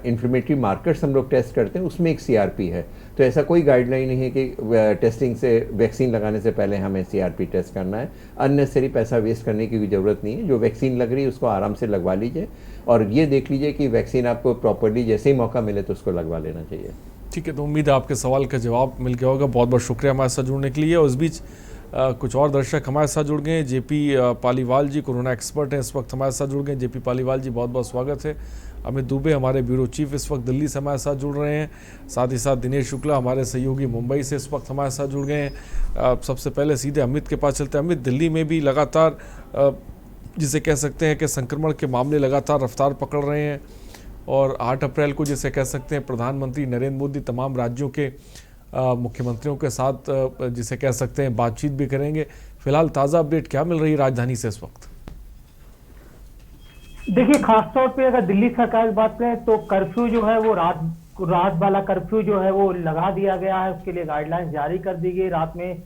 इन्फ्लेमेटरी मार्कर्स हम लोग टेस्ट करते हैं, उसमें एक सीआरपी है। तो ऐसा कोई गाइडलाइन नहीं है कि टेस्टिंग से, वैक्सीन लगाने से पहले हमें सीआरपी टेस्ट करना है। अननेसेसरी पैसा वेस्ट करने की कोई ज़रूरत नहीं है। जो वैक्सीन लग रही है उसको आराम से लगवा लीजिए और ये देख लीजिए कि वैक्सीन आपको प्रॉपरली जैसे ही मौका मिले तो उसको लगवा लेना चाहिए। ठीक है, तो उम्मीद है आपके सवाल का जवाब मिल गया होगा। बहुत बहुत शुक्रिया हमारे साथ जुड़ने के लिए। और इस बीच कुछ और दर्शक हमारे साथ जुड़ गए हैं। जेपी पालीवाल जी कोरोना एक्सपर्ट हैं, इस वक्त हमारे साथ जुड़ गए। जेपी पालीवाल जी, बहुत बहुत स्वागत है। अमित दुबे हमारे ब्यूरो चीफ इस वक्त दिल्ली से हमारे साथ जुड़ रहे हैं। साथ ही साथ दिनेश शुक्ला हमारे सहयोगी मुंबई से इस वक्त हमारे साथ जुड़ गए हैं। सबसे पहले सीधे अमित के पास चलते हैं। अमित, दिल्ली में भी लगातार जिसे कह सकते हैं कि संक्रमण के मामले लगातार रफ्तार पकड़ रहे हैं और 8 अप्रैल को जिसे कह सकते हैं प्रधानमंत्री नरेंद्र मोदी तमाम राज्यों के मुख्यमंत्रियों के साथ जिसे कह सकते हैं बातचीत भी करेंगे। फिलहाल ताज़ा अपडेट क्या मिल रही है राजधानी से इस वक्त? देखिए, खासतौर पे अगर दिल्ली सरकार की बात करें तो कर्फ्यू जो है वो रात वाला कर्फ्यू जो है वो लगा दिया गया है। उसके लिए गाइडलाइंस जारी कर दी गई। रात में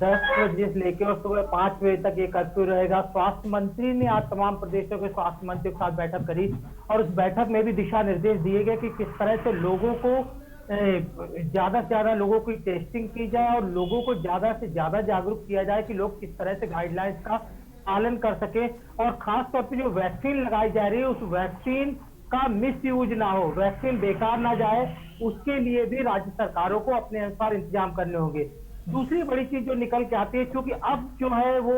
10 बजे से लेकर और सुबह 5 बजे तक ये कर्फ्यू रहेगा। स्वास्थ्य मंत्री ने आज तमाम प्रदेशों के स्वास्थ्य मंत्रियों के साथ बैठक करी और उस बैठक में भी दिशा निर्देश दिए गए कि किस तरह से लोगों को ज्यादा से ज्यादा लोगों की टेस्टिंग की जाए और लोगों को ज्यादा से ज्यादा जागरूक किया जाए कि लोग किस तरह से गाइडलाइंस का पालन कर सके। और खास तौर पे जो वैक्सीन लगाई जा रही है उस वैक्सीन का मिस यूज ना हो, वैक्सीन बेकार ना जाए, उसके लिए भी राज्य सरकारों को अपने अनुसार इंतजाम करने होंगे। दूसरी बड़ी चीज जो निकल के आती है, क्योंकि अब जो है वो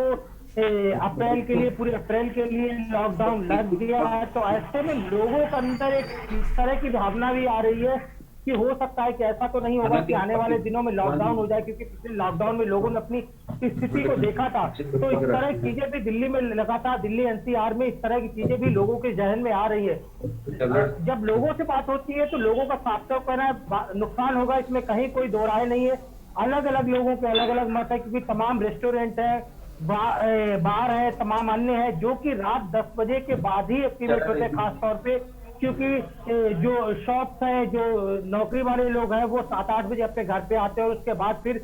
अप्रैल के लिए, पूरे अप्रैल के लिए लॉकडाउन लग गया है, तो ऐसे में लोगों के अंदर एक इस तरह की भावना भी आ रही है कि हो सकता है कि ऐसा तो नहीं होगा कि आने वाले दिनों में लॉकडाउन हो जाए, क्योंकि पिछले लॉकडाउन में लोगों ने अपनी स्थिति को देखा था। तो इस तरह की चीजें भी दिल्ली में लगातार, दिल्ली एनसीआर में इस तरह की चीजें भी लोगों के जहन में आ रही है। जब लोगों से बात होती है तो लोगों का साफ साफ कहना है नुकसान होगा, इसमें कहीं कोई दो राय नहीं है। अलग अलग लोगों के अलग अलग मत है, क्योंकि तमाम रेस्टोरेंट है, बार है, तमाम अन्य है जो कि रात 10 बजे के बाद ही एक्टिवेट होते हैं। खासतौर पे क्योंकि जो शॉप्स हैं, जो नौकरी वाले लोग हैं, वो 7-8 बजे अपने घर पे आते हैं और उसके बाद फिर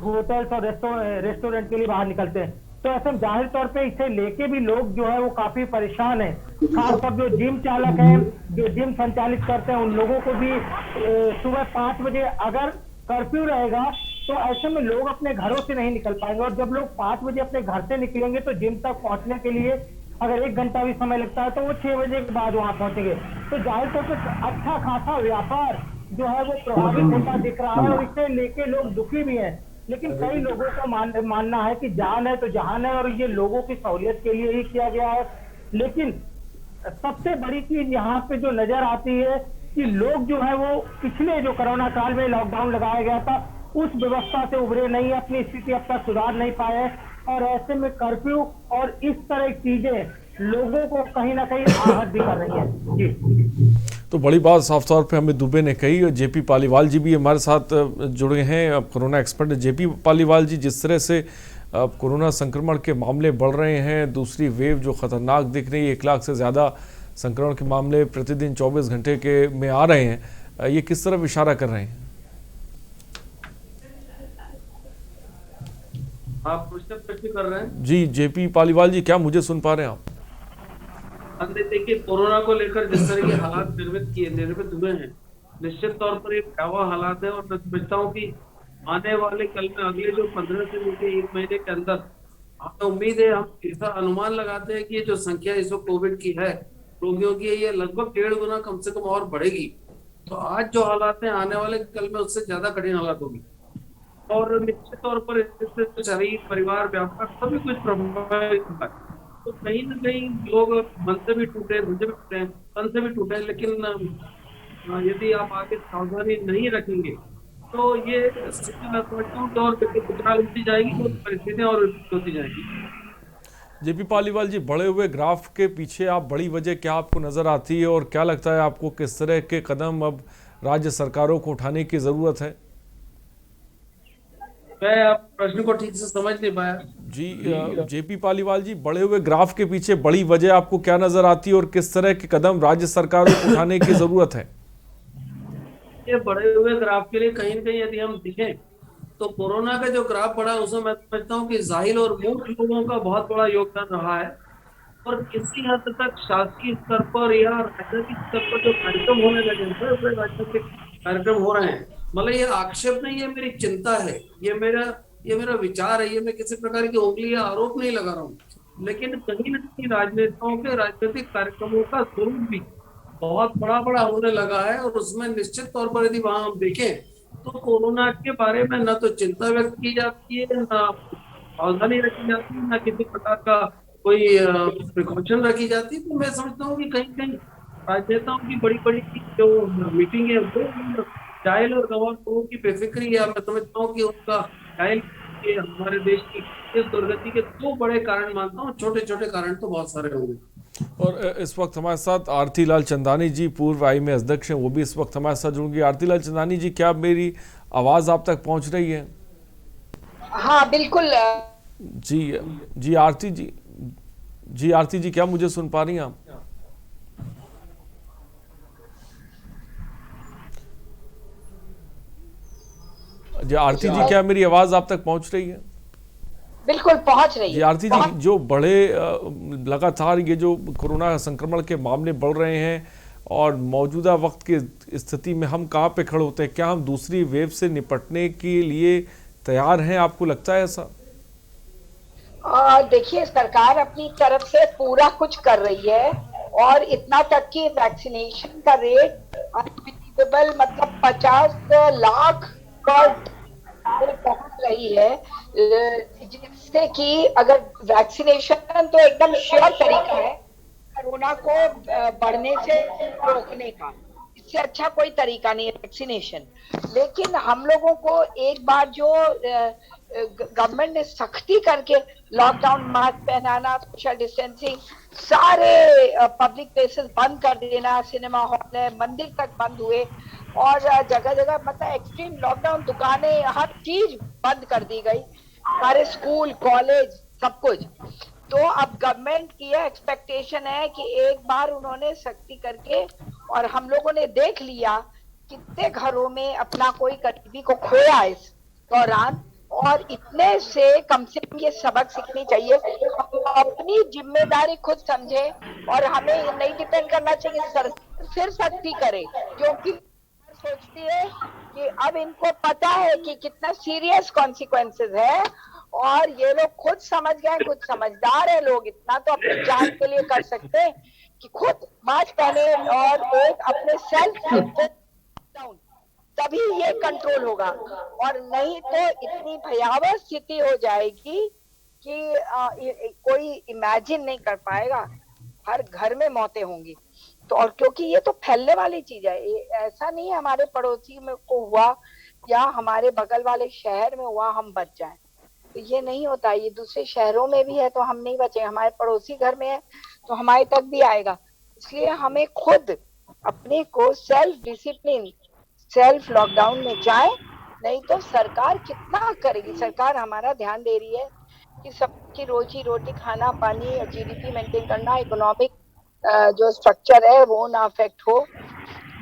होटल्स और रेस्टोरेंट के लिए बाहर निकलते हैं। तो ऐसे में जाहिर तौर पे इसे लेके भी लोग जो है वो काफी परेशान हैं। खासकर जो जिम चालक हैं, जो जिम संचालित करते हैं, उन लोगों को भी सुबह 5 बजे अगर कर्फ्यू रहेगा तो ऐसे में लोग अपने घरों से नहीं निकल पाएंगे। और जब लोग 5 बजे अपने घर से निकलेंगे तो जिम तक पहुंचने के लिए अगर 1 घंटा भी समय लगता है तो वो 6 बजे के बाद वहां पहुंचेंगे। तो जाहिर तौर पर अच्छा खासा व्यापार जो है वो प्रभावित होता दिख रहा है और इसे लेके लोग दुखी भी हैं। लेकिन कई लोगों का मानना है कि जान है तो जहान है और ये लोगों की सहूलियत के लिए ही किया गया है। लेकिन सबसे बड़ी चीज यहाँ पे जो नजर आती है कि लोग जो है वो पिछले जो कोरोना काल में लॉकडाउन लगाया गया था उस व्यवस्था से उभरे नहीं, अपनी स्थिति अब तक सुधार नहीं पाए और ऐसे में कर्फ्यू और इस तरह की चीजें लोगों को कहीं ना कहीं आहत भी कर रही है। जी, तो बड़ी बात साफ तौर पे हमें दुबे ने कही। और जेपी पालीवाल जी भी हमारे साथ जुड़े हैं, कोरोना एक्सपर्ट। जेपी पालीवाल जी, जिस तरह से अब कोरोना संक्रमण के मामले बढ़ रहे हैं, दूसरी वेव जो खतरनाक दिख रही है, 1 लाख से ज़्यादा संक्रमण के मामले प्रतिदिन 24 घंटे के में आ रहे हैं, ये किस तरफ इशारा कर रहे हैं? आप प्रश्न कर रहे हैं? जी जेपी पालीवाल जी, क्या मुझे सुन पा रहे हैं आप? देखिए, कोरोना को लेकर जिस तरह के हालात निर्मित हुए हैं, निश्चित तौर पर एक भयावह हालात है। और मैं समझता हूँ कि आने वाले कल में अगले जो 15 से लेकर 1 महीने के अंदर हमें उम्मीद है, हम ऐसा अनुमान लगाते हैं कि ये जो संख्या इस वक्त कोविड की है रोगियों की, ये लगभग 1.5 गुना कम से कम और बढ़ेगी। तो आज जो हालात है आने वाले कल में उससे ज्यादा कठिन हालात होगी और निश्चित तौर पर इससे शरीर, परिवार, व्यापार सभी कुछ प्रभावित होगा। तो कहीं न कहीं लोग मन से भी टूटे, धन से भी टूटे, तन से भी टूटे। लेकिन यदि आप आगे सावधानी नहीं रखेंगे तो ये और होती जाएगी, तो परिस्थितियां और होती जाएगी। जेपी पालीवाल जी, बढ़े हुए ग्राफ के पीछे आप बड़ी वजह क्या आपको नजर आती है और क्या लगता है आपको, किस तरह के कदम अब राज्य सरकारों को उठाने की जरूरत है? मैं आप प्रश्न को ठीक से समझ नहीं पाया। जी जेपी पालीवाल जी, बढ़े हुए ग्राफ के पीछे बड़ी वजह आपको क्या नजर आती है और किस तरह के कदम राज्य सरकारों को उठाने की जरूरत है? ये बढ़े हुए ग्राफ के लिए कहीं न कहीं यदि हम देखें तो कोरोना का जो ग्राफ बढ़ा है उसमें मैं समझता हूँ कि जाहिल और मूर्ख लोगों का बहुत बड़ा योगदान रहा है। और किसी हद तक शासकीय स्तर पर या राजनीतिक स्तर पर जो कार्यक्रम होने लगे हैं, राजनीतिक कार्यक्रम हो रहे हैं, मतलब ये आक्षेप नहीं है, मेरी चिंता है, ये मेरा विचार है, ये मैं किसी प्रकार की उंगली या आरोप नहीं लगा रहा हूँ। लेकिन कहीं न कहीं राजनेताओं के राजनीतिक कार्यक्रमों का स्वरूप भी बहुत बड़ा होने लगा है और उसमें निश्चित तौर पर यदि वहां हम देखें तो कोरोना के बारे में न तो चिंता व्यक्त की जाती है, न सावधानी रखी जाती है, न किसी प्रकार का कोई प्रिकॉशन रखी जाती है। तो मैं समझता हूँ कि कहीं कहीं राजनेताओं की बड़ी जो मीटिंग है वो जाहिल और गंवार लोगों की बेफिक्री है। मैं समझता हूँ कि उनका जाहिल हमारे देश की दुर्गति के 2 बड़े कारण मानता हूँ, छोटे छोटे कारण तो बहुत सारे होंगे। और इस वक्त हमारे साथ आरती लाल चंदानी जी, पूर्व IMA अध्यक्ष हैं, वो भी इस वक्त हमारे साथ जुड़ेंगे। आरती लाल चंदानी जी, क्या मेरी आवाज आप तक पहुंच रही है? हाँ बिल्कुल। जी आरती जी, क्या मुझे सुन पा रही हैं आप? जी आरती जी, क्या मेरी आवाज आप तक पहुंच रही है? बिल्कुल पहुंच रही जी है। आरती जी, जो बड़े लगातार ये जो कोरोना संक्रमण के मामले बढ़ रहे हैं और मौजूदा वक्त की स्थिति में हम कहाँ पे खड़े होते हैं? क्या हम दूसरी वेव से निपटने के लिए तैयार हैं? आपको लगता है ऐसा? देखिए, सरकार अपनी तरफ से पूरा कुछ कर रही है और इतना तक कि वैक्सीनेशन का रेट अनबिलीवेबल, मतलब 50 लाख पहुंच रही है, जिससे कि अगर वैक्सीनेशन तो एकदम श्योर तरीका है कोरोना को बढ़ने से रोकने का, इससे अच्छा कोई तरीका नहीं है वैक्सीनेशन। लेकिन हम लोगों को एक बार जो गवर्नमेंट ने सख्ती करके लॉकडाउन, मास्क पहनाना, सोशल डिस्टेंसिंग, सारे पब्लिक प्लेसेस बंद कर देना, सिनेमा हॉल है, मंदिर तक बंद हुए और जगह जगह मतलब एक्सट्रीम लॉकडाउन, दुकानें, हर चीज बंद कर दी गई, सारे स्कूल, कॉलेज, सब कुछ। तो अब गवर्नमेंट की एक्सपेक्टेशन है कि एक बार उन्होंने सख्ती करके, और हम लोगों ने देख लिया कितने घरों में अपना कोई करीबी को खोया इस दौरान, और इतने से कम से कम ये सबक सीखनी चाहिए, अपनी जिम्मेदारी खुद समझे और हमें ये नहीं डिपेंड करना चाहिए सरकार फिर सख्ती करे, क्योंकि सोचती है कि अब इनको पता है कि कितना सीरियस कॉन्सिक्वेंसेस है और ये लोग खुद समझ गए, कुछ समझदार है लोग, इतना तो अपनी जान के लिए कर सकते हैं कि खुद मास्क पहने और एक अपने सेल्फ डाउन, तभी ये कंट्रोल होगा। और नहीं तो इतनी भयावह स्थिति हो जाएगी कि कोई इमेजिन नहीं कर पाएगा, हर घर में मौतें होंगी। तो और क्योंकि ये तो फैलने वाली चीज है, ये ऐसा नहीं है हमारे पड़ोसी में को हुआ या हमारे बगल वाले शहर में हुआ हम बच जाएं, तो ये नहीं होता, ये दूसरे शहरों में भी है तो हम नहीं बचे, हमारे पड़ोसी घर में है तो हमारे तक भी आएगा। इसलिए हमें खुद अपने को सेल्फ डिसिप्लिन, सेल्फ लॉकडाउन में जाए, नहीं तो सरकार कितना करेगी। सरकार हमारा ध्यान दे रही है कि सबकी रोजी रोटी, खाना पानी और जीडीपी मेंटेन करना, इकोनॉमिक जो स्ट्रक्चर है वो ना अफेक्ट हो,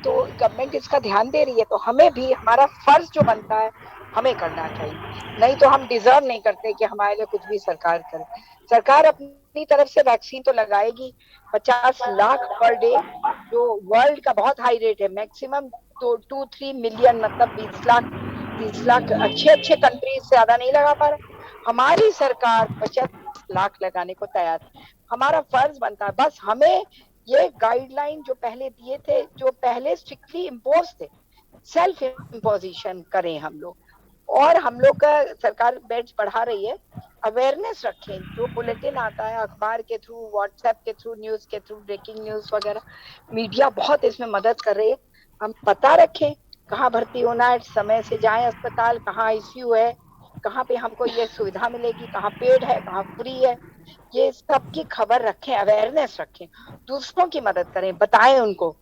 तो गवर्नमेंट इसका ध्यान दे रही है, तो हमें भी हमारा फर्ज जो बनता है हमें करना चाहिए, नहीं तो हम डिजर्व नहीं करते कि हमारे लिए कुछ भी सरकार करे। सरकार अपनी तरफ से वैक्सीन तो लगाएगी, 50 लाख पर डे, जो वर्ल्ड का बहुत हाई रेट है, मैक्सिमम तो 2-3 मिलियन, मतलब 20 लाख अच्छे कंट्रीज से ज्यादा नहीं लगा पा रहे। हमारी सरकार 50 लाख लगाने को तैयार है, हमारा फर्ज बनता है, बस हमें ये गाइडलाइन जो पहले दिए थे, जो पहले स्ट्रिक्टली इम्पोज थे, सेल्फ इम्पोजिशन करें हम लोग। और हम लोग का सरकार बेड्स बढ़ा रही है, अवेयरनेस रखें, जो बुलेटिन आता है अखबार के थ्रू, व्हाट्सएप के थ्रू, न्यूज के थ्रू, ब्रेकिंग न्यूज वगैरह, मीडिया बहुत इसमें मदद कर रही है, हम पता रखें कहाँ भर्ती होना है, समय से जाएं अस्पताल, कहाँ आईसीयू है, कहाँ पे हमको ये सुविधा मिलेगी, कहाँ पेड है, कहाँ फ्री है, ये सब की खबर रखें, अवेयरनेस रखें, दूसरों की मदद करें, बताएं उनको।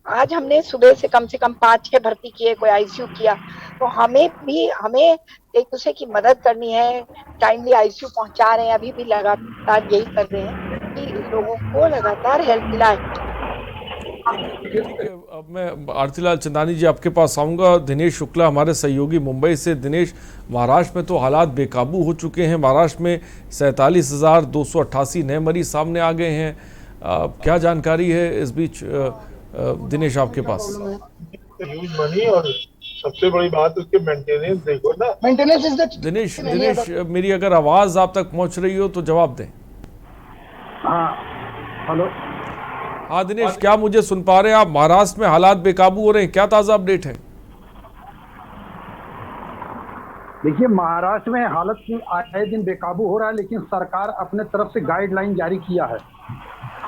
आज हमने सुबह से कम 5-6 भर्ती किए, कोई आईसीयू किया, तो हमें एक दूसरे की मदद करनी है, टाइमली आईसीयू पहुंचा रहे हैं, अभी भी लगातार यही कर रहे हैं कि लोगों को लगातार हेल्प मिलाए। अब मैं आरतीलाल चंदानी जी आपके पास आऊँगा। दिनेश शुक्ला हमारे सहयोगी मुंबई से। दिनेश, महाराष्ट्र में तो हालात बेकाबू हो चुके हैं, महाराष्ट्र में 47,288 नए मरीज सामने आ गए हैं, क्या जानकारी है इस बीच दिनेश आपके पास? ह्यूज मनी और सबसे बड़ी बात उसके मेंटेनेंस देखो ना। मेंटेनेंस इज द दिनेश, मेरी अगर आवाज आप तक पहुंच रही हो तो जवाब दें। हाँ, हेलो। हाँ दिनेश, क्या मुझे सुन पा रहे हैं आप? महाराष्ट्र में हालात बेकाबू हो रहे हैं, क्या ताजा अपडेट है? देखिए, महाराष्ट्र में हालत आए दिन बेकाबू हो रहा है, लेकिन सरकार अपने तरफ से गाइडलाइन जारी किया है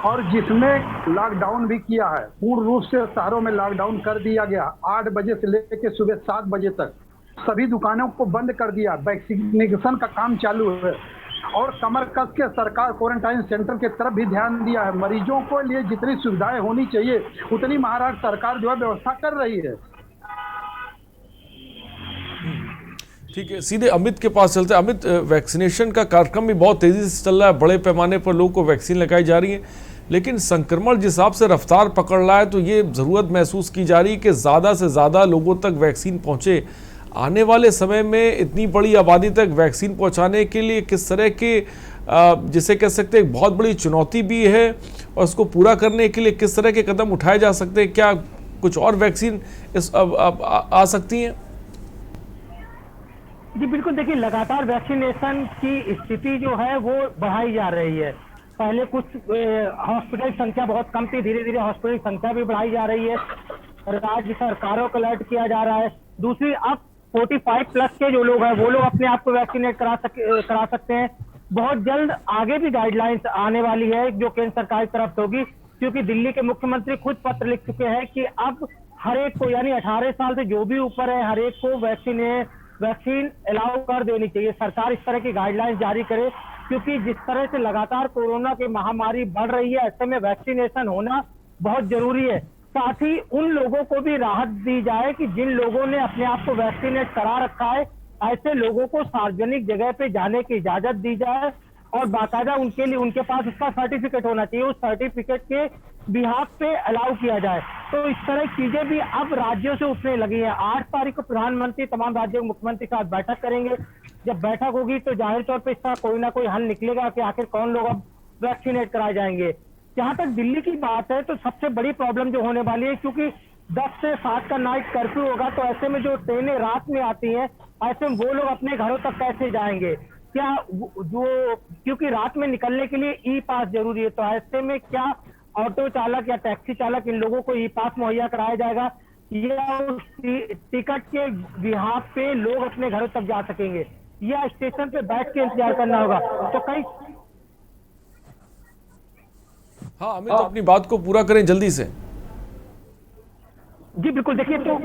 और जिसमें लॉकडाउन भी किया है। पूर्ण रूप से शहरों में लॉकडाउन कर दिया गया। 8 बजे से लेकर सुबह 7 बजे तक सभी दुकानों को बंद कर दिया। वैक्सीनेशन का काम चालू है और कमर कस के सरकार क्वारंटाइन सेंटर की तरफ भी ध्यान दिया है। मरीजों को लिए जितनी सुविधाएं होनी चाहिए उतनी महाराष्ट्र सरकार जो है व्यवस्था कर रही है। ठीक है, सीधे अमित के पास चलते हैं। अमित, वैक्सीनेशन का कार्यक्रम भी बहुत तेजी से चल रहा है, बड़े पैमाने पर लोगों को वैक्सीन लगाई जा रही है, लेकिन संक्रमण जिस हिसाब से रफ्तार पकड़ रहा है तो ये ज़रूरत महसूस की जा रही है कि ज़्यादा से ज़्यादा लोगों तक वैक्सीन पहुँचे। आने वाले समय में इतनी बड़ी आबादी तक वैक्सीन पहुंचाने के लिए किस तरह के जिसे कह सकते हैं बहुत बड़ी चुनौती भी है, और उसको पूरा करने के लिए किस तरह के कदम उठाए जा सकते हैं? क्या कुछ और वैक्सीन आ सकती हैं? जी बिल्कुल, देखिए लगातार वैक्सीनेशन की स्थिति जो है वो बढ़ाई जा रही है। पहले कुछ हॉस्पिटल संख्या बहुत कम थी, धीरे धीरे हॉस्पिटल संख्या भी बढ़ाई जा रही है, राज्य सरकारों को अलर्ट किया जा रहा है। दूसरी, अब 45 प्लस के जो लोग हैं वो लोग अपने आप को वैक्सीनेट करा सकते हैं। बहुत जल्द आगे भी गाइडलाइंस आने वाली है जो केंद्र सरकार की तरफ से होगी, क्योंकि दिल्ली के मुख्यमंत्री खुद पत्र लिख चुके हैं कि अब हर एक को, यानी 18 साल से जो भी ऊपर है, हर एक को वैक्सीन अलाउ कर देनी चाहिए। सरकार इस तरह की गाइडलाइंस जारी करे, क्योंकि जिस तरह से लगातार कोरोना की महामारी बढ़ रही है, ऐसे में वैक्सीनेशन होना बहुत जरूरी है। साथ ही उन लोगों को भी राहत दी जाए कि जिन लोगों ने अपने आप को वैक्सीनेट करा रखा है, ऐसे लोगों को सार्वजनिक जगह पे जाने की इजाजत दी जाए और बाकायदा उनके लिए उनके पास उसका सर्टिफिकेट होना चाहिए, उस सर्टिफिकेट के बिहाफ पे अलाउ किया जाए। तो इस तरह की चीजें भी अब राज्यों से उठने लगी हैं। 8 तारीख को प्रधानमंत्री तमाम राज्यों के मुख्यमंत्री के साथ बैठक करेंगे। जब बैठक होगी तो जाहिर तौर पर इसका कोई ना कोई हल निकलेगा कि आखिर कौन लोग अब वैक्सीनेट कराए जाएंगे। जहां तक दिल्ली की बात है तो सबसे बड़ी प्रॉब्लम जो होने वाली है, क्योंकि 10 से 7 का नाइट कर्फ्यू होगा, तो ऐसे में जो ट्रेनें रात में आती हैं, ऐसे में वो लोग अपने घरों तक कैसे जाएंगे? क्या जो, क्योंकि रात में निकलने के लिए ई पास जरूरी है, तो ऐसे में क्या ऑटो चालक या टैक्सी चालक इन लोगों को ई पास मुहैया कराया जाएगा, या उस टिकट के बिहाफ पे लोग अपने घरों तक जा सकेंगे, या स्टेशन पे बैठ के इंतजार करना होगा? तो कई हाँ अमित, तो अपनी बात को पूरा करें जल्दी से। जी बिल्कुल, देखिए तो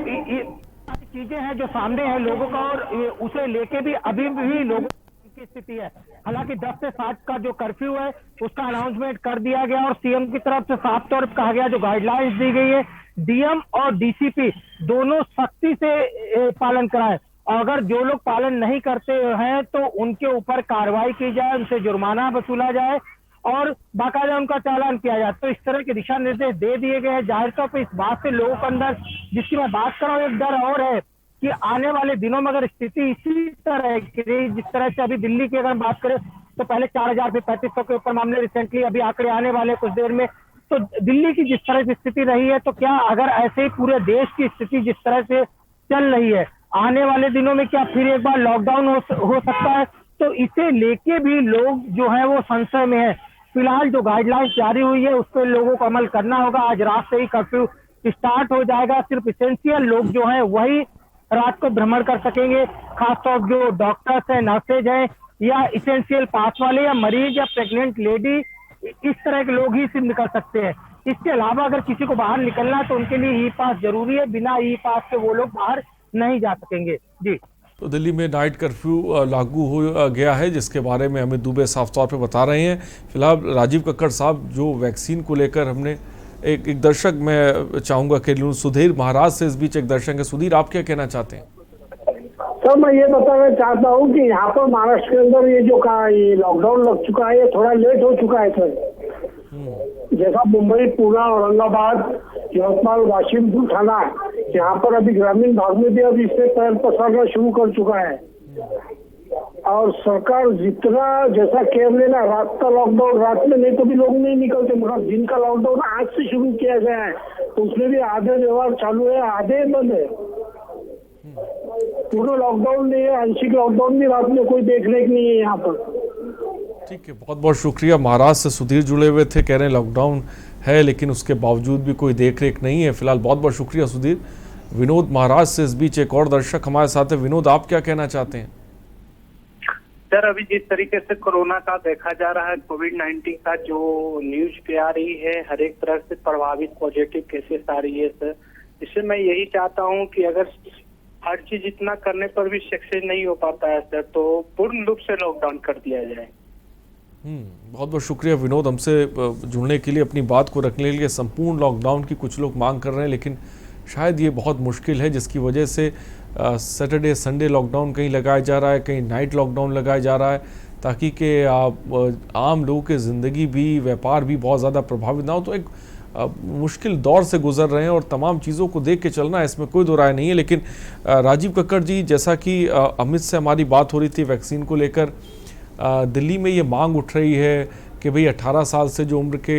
चीजें हैं जो सामने है लोगों का, और उसे लेके भी अभी भी लोगों की स्थिति है। हालांकि 10 से 7 का जो कर्फ्यू है उसका अनाउंसमेंट कर दिया गया, और सीएम की तरफ से साफ तौर पर कहा गया, जो गाइडलाइंस दी गई है डीएम और डीसीपी दोनों सख्ती से पालन कराएं, और अगर जो लोग पालन नहीं करते हैं तो उनके ऊपर कार्रवाई की जाए, उनसे जुर्माना वसूला जाए और बाकायदा उनका चालान किया जाए। तो इस तरह के दिशा निर्देश दे दिए गए हैं। जाहिर तौर पर इस बात से लोगों के अंदर, जिसकी मैं बात कर रहा हूँ, एक डर और है कि आने वाले दिनों में अगर स्थिति इसी तरह की, जिस तरह से अभी दिल्ली की अगर बात करें तो पहले 4000 से 3500 के ऊपर मामले, रिसेंटली अभी आंकड़े आने वाले कुछ देर में, तो दिल्ली की जिस तरह की स्थिति रही है, तो क्या अगर ऐसे ही पूरे देश की स्थिति जिस तरह से चल रही है, आने वाले दिनों में क्या फिर एक बार लॉकडाउन हो सकता है? तो इसे लेके भी लोग जो है वो संशय में है। फिलहाल जो गाइडलाइंस जारी हुई है उस पर लोगों को अमल करना होगा। आज रात से ही कर्फ्यू स्टार्ट हो जाएगा। सिर्फ इसेंशियल लोग जो हैं वही रात को भ्रमण कर सकेंगे, खासतौर जो डॉक्टर्स हैं, नर्सेज हैं, या इसेंशियल पास वाले, या मरीज, या प्रेग्नेंट लेडी, इस तरह के लोग ही सिर्फ निकल सकते हैं। इसके अलावा अगर किसी को बाहर निकलना है तो उनके लिए ई पास जरूरी है, बिना ई पास के वो लोग बाहर नहीं जा सकेंगे। जी, तो दिल्ली में नाइट कर्फ्यू लागू हो गया है, जिसके बारे में अमित दुबे साफ तौर पे बता रहे हैं। फिलहाल राजीव कक्कड़ साहब, जो वैक्सीन को लेकर हमने एक दर्शक, मैं चाहूंगा कि सुधीर महाराज से इस बीच एक दर्शक है। सुधीर, आप क्या कहना चाहते हैं? सर, मैं ये बताना चाहता हूँ कि यहाँ पर महाराष्ट्र के अंदर ये जो ये लॉकडाउन लग चुका है, ये थोड़ा लेट हो चुका है सर। जैसा मुंबई, पुणे, औरंगाबाद, यवतमाल, वाशिम, बुलढाना, यहाँ पर अभी ग्रामीण भाग में भी अब इससे पैर पसारना शुरू कर चुका है। और सरकार जितना जैसा केयर लेना, रात का लॉकडाउन रात में नहीं तो भी लोग नहीं निकलते, मगर दिन का लॉकडाउन आज से शुरू किया गया है, तो उसमें भी आधे व्यवहार चालू है, आधे बंद है। पूरा लॉकडाउन नहीं है, आंशिक लॉकडाउन भी रात में कोई देखने की नहीं है यहाँ पर। ठीक है, बहुत बहुत शुक्रिया। महाराष्ट्र से सुधीर जुड़े हुए थे, कह रहे हैं लॉकडाउन है लेकिन उसके बावजूद भी कोई देख रेख नहीं है। फिलहाल बहुत बहुत शुक्रिया सुधीर। विनोद महाराष्ट्र से इस बीच एक और दर्शक हमारे साथ है। विनोद, आप क्या कहना चाहते हैं? सर, अभी जिस तरीके से कोरोना का देखा जा रहा है, कोविड-19 का जो न्यूज पे आ रही है, हर एक तरह से प्रभावित पॉजिटिव केसेस आ रही है सर। इससे मैं यही चाहता हूँ कि अगर हर चीज इतना करने पर भी सक्सेस नहीं हो पाता है सर, तो पूर्ण रूप से लॉकडाउन कर दिया जाए। बहुत बहुत शुक्रिया विनोद, हमसे जुड़ने के लिए, अपनी बात को रखने के लिए। संपूर्ण लॉकडाउन की कुछ लोग मांग कर रहे हैं, लेकिन शायद ये बहुत मुश्किल है, जिसकी वजह से सैटरडे संडे लॉकडाउन कहीं लगाया जा रहा है, कहीं नाइट लॉकडाउन लगाया जा रहा है, ताकि कि आम लोगों की ज़िंदगी भी, व्यापार भी बहुत ज़्यादा प्रभावित ना हो। तो एक मुश्किल दौर से गुजर रहे हैं और तमाम चीज़ों को देख के चलना है, इसमें कोई दो राय नहीं है। लेकिन राजीव कक्कड़ जी, जैसा कि अमित से हमारी बात हो रही थी वैक्सीन को लेकर, दिल्ली में ये मांग उठ रही है कि भाई 18 साल से जो उम्र के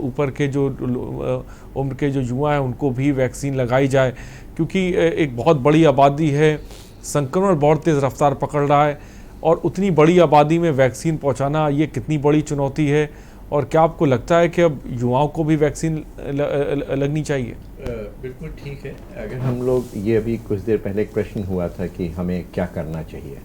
ऊपर के जो उम्र के जो युवा हैं उनको भी वैक्सीन लगाई जाए, क्योंकि एक बहुत बड़ी आबादी है, संक्रमण बहुत तेज़ रफ्तार पकड़ रहा है और उतनी बड़ी आबादी में वैक्सीन पहुंचाना ये कितनी बड़ी चुनौती है। और क्या आपको लगता है कि अब युवाओं को भी वैक्सीन लगनी चाहिए? बिल्कुल ठीक है। अगर हम लोग ये अभी कुछ देर पहले एक प्रश्न हुआ था कि हमें क्या करना चाहिए,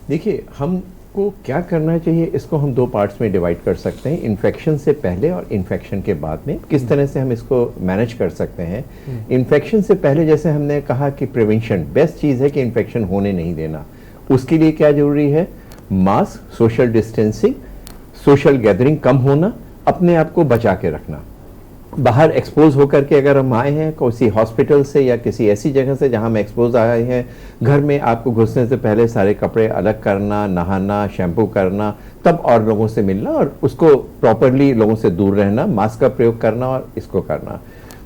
देखिए हमको क्या करना चाहिए इसको हम दो पार्ट्स में डिवाइड कर सकते हैं, इन्फेक्शन से पहले और इन्फेक्शन के बाद में किस तरह से हम इसको मैनेज कर सकते हैं। इन्फेक्शन से पहले जैसे हमने कहा कि प्रिवेंशन बेस्ट चीज़ है कि इन्फेक्शन होने नहीं देना। उसके लिए क्या जरूरी है? Mask, social distancing, social gathering कम होना, अपने आप को बचा के रखना। बाहर एक्सपोज होकर के अगर हम आए हैं किसी हॉस्पिटल से या किसी ऐसी जगह से जहां हम एक्सपोज आए हैं, घर में आपको घुसने से पहले सारे कपड़े अलग करना, नहाना, शैम्पू करना, तब और लोगों से मिलना और उसको प्रॉपरली लोगों से दूर रहना, मास्क का प्रयोग करना और इसको करना।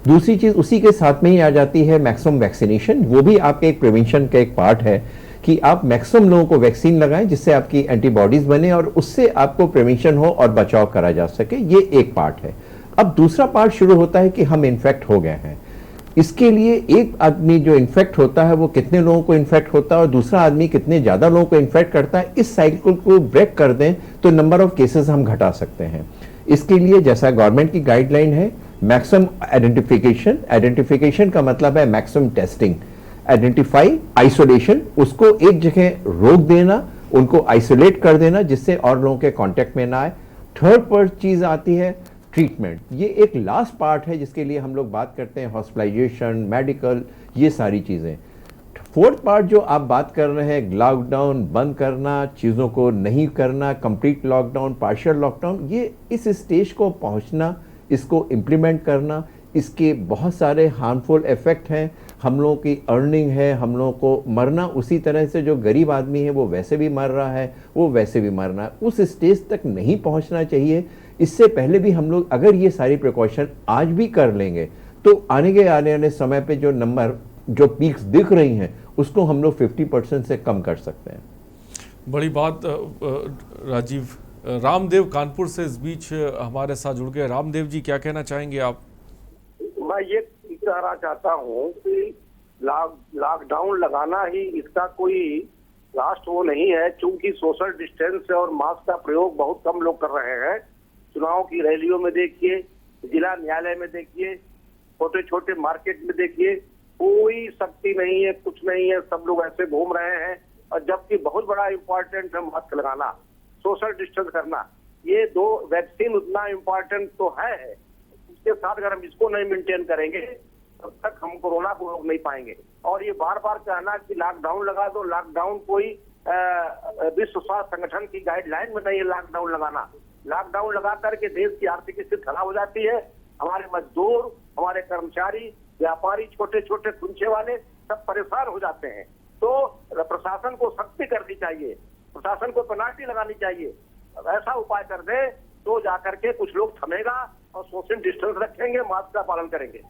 दूसरी चीज़ उसी के साथ में ही आ जाती है मैक्सिमम वैक्सीनेशन। वो भी आपके एक प्रिवेंशन का एक पार्ट है कि आप मैक्सिमम लोगों को वैक्सीन लगाएं जिससे आपकी एंटीबॉडीज बने और उससे आपको प्रिवेंशन हो और बचाव करा जा सके। ये एक पार्ट है। अब दूसरा पार्ट शुरू होता है कि हम इन्फेक्ट हो गए हैं। इसके लिए एक आदमी जो इन्फेक्ट होता है वो कितने लोगों को इन्फेक्ट होता है और दूसरा आदमी कितने ज़्यादा लोगों को इन्फेक्ट करता है, इस साइकिल को ब्रेक कर दें तो नंबर ऑफ केसेस हम घटा सकते हैं। इसके लिए जैसा गवर्नमेंट की गाइडलाइन है, मैक्सिमम आइडेंटिफिकेशन का मतलब है मैक्सिमम टेस्टिंग, आइडेंटिफाई, आइसोलेशन, उसको एक जगह रोक देना, उनको आइसोलेट कर देना जिससे और लोगों के कांटेक्ट में ना आए। थर्ड पर चीज आती है ट्रीटमेंट। ये एक लास्ट पार्ट है जिसके लिए हम लोग बात करते हैं हॉस्पिटलाइजेशन, मेडिकल, ये सारी चीजें। फोर्थ पार्ट जो आप बात कर रहे हैं, लॉकडाउन बंद करना, चीज़ों को नहीं करना, कंप्लीट लॉकडाउन, पार्शियल लॉकडाउन, ये इस स्टेज को पहुंचना, इसको इम्प्लीमेंट करना, इसके बहुत सारे हार्मफुल इफेक्ट हैं। हम लोगों की अर्निंग है, हम लोगों को मरना उसी तरह से जो गरीब आदमी है वो वैसे भी मर रहा है, वो वैसे भी मरना है। उस स्टेज तक नहीं पहुंचना चाहिए। इससे पहले भी हम लोग अगर ये सारी प्रिकॉशन आज भी कर लेंगे तो आने वाले समय पे जो नंबर, जो पीक्स दिख रही हैं, उसको हम लोग 50% से कम कर सकते हैं। बड़ी बात राजीव। रामदेव कानपुर से इस बीच हमारे साथ जुड़ गए। रामदेव जी, क्या कहना चाहेंगे आप? मैं ये कहना चाहता हूँ कि लॉकडाउन लगाना ही इसका कोई लास्ट वो नहीं है, क्योंकि सोशल डिस्टेंस और मास्क का प्रयोग बहुत कम लोग कर रहे हैं। चुनाव की रैलियों में देखिए, जिला न्यायालय में देखिए, छोटे छोटे मार्केट में देखिए, कोई शक्ति नहीं है, कुछ नहीं है, सब लोग ऐसे घूम रहे हैं। और जबकि बहुत बड़ा इम्पोर्टेंट है मास्क लगाना, सोशल डिस्टेंस करना। ये दो वैक्सीन उतना इम्पोर्टेंट तो है, उसके साथ अगर हम इसको नहीं मेंटेन करेंगे तब तक हम कोरोना को रोक नहीं पाएंगे। और ये बार बार कहना कि लॉकडाउन लगा दो, लॉकडाउन कोई विश्व स्वास्थ्य संगठन की गाइडलाइन में नहीं है लॉकडाउन लगाना। लॉकडाउन लगा करके देश की आर्थिक स्थिति खराब हो जाती है। हमारे मजदूर, हमारे कर्मचारी, व्यापारी, छोटे छोटे कुंचे वाले सब परेशान हो जाते हैं। तो प्रशासन को सख्ती करनी चाहिए, प्रशासन को पेनाल्टी लगानी चाहिए। ऐसा उपाय कर दे तो जाकर के कुछ लोग थमेगा और सोशल डिस्टेंस रखेंगे, मास्क का पालन करेंगे।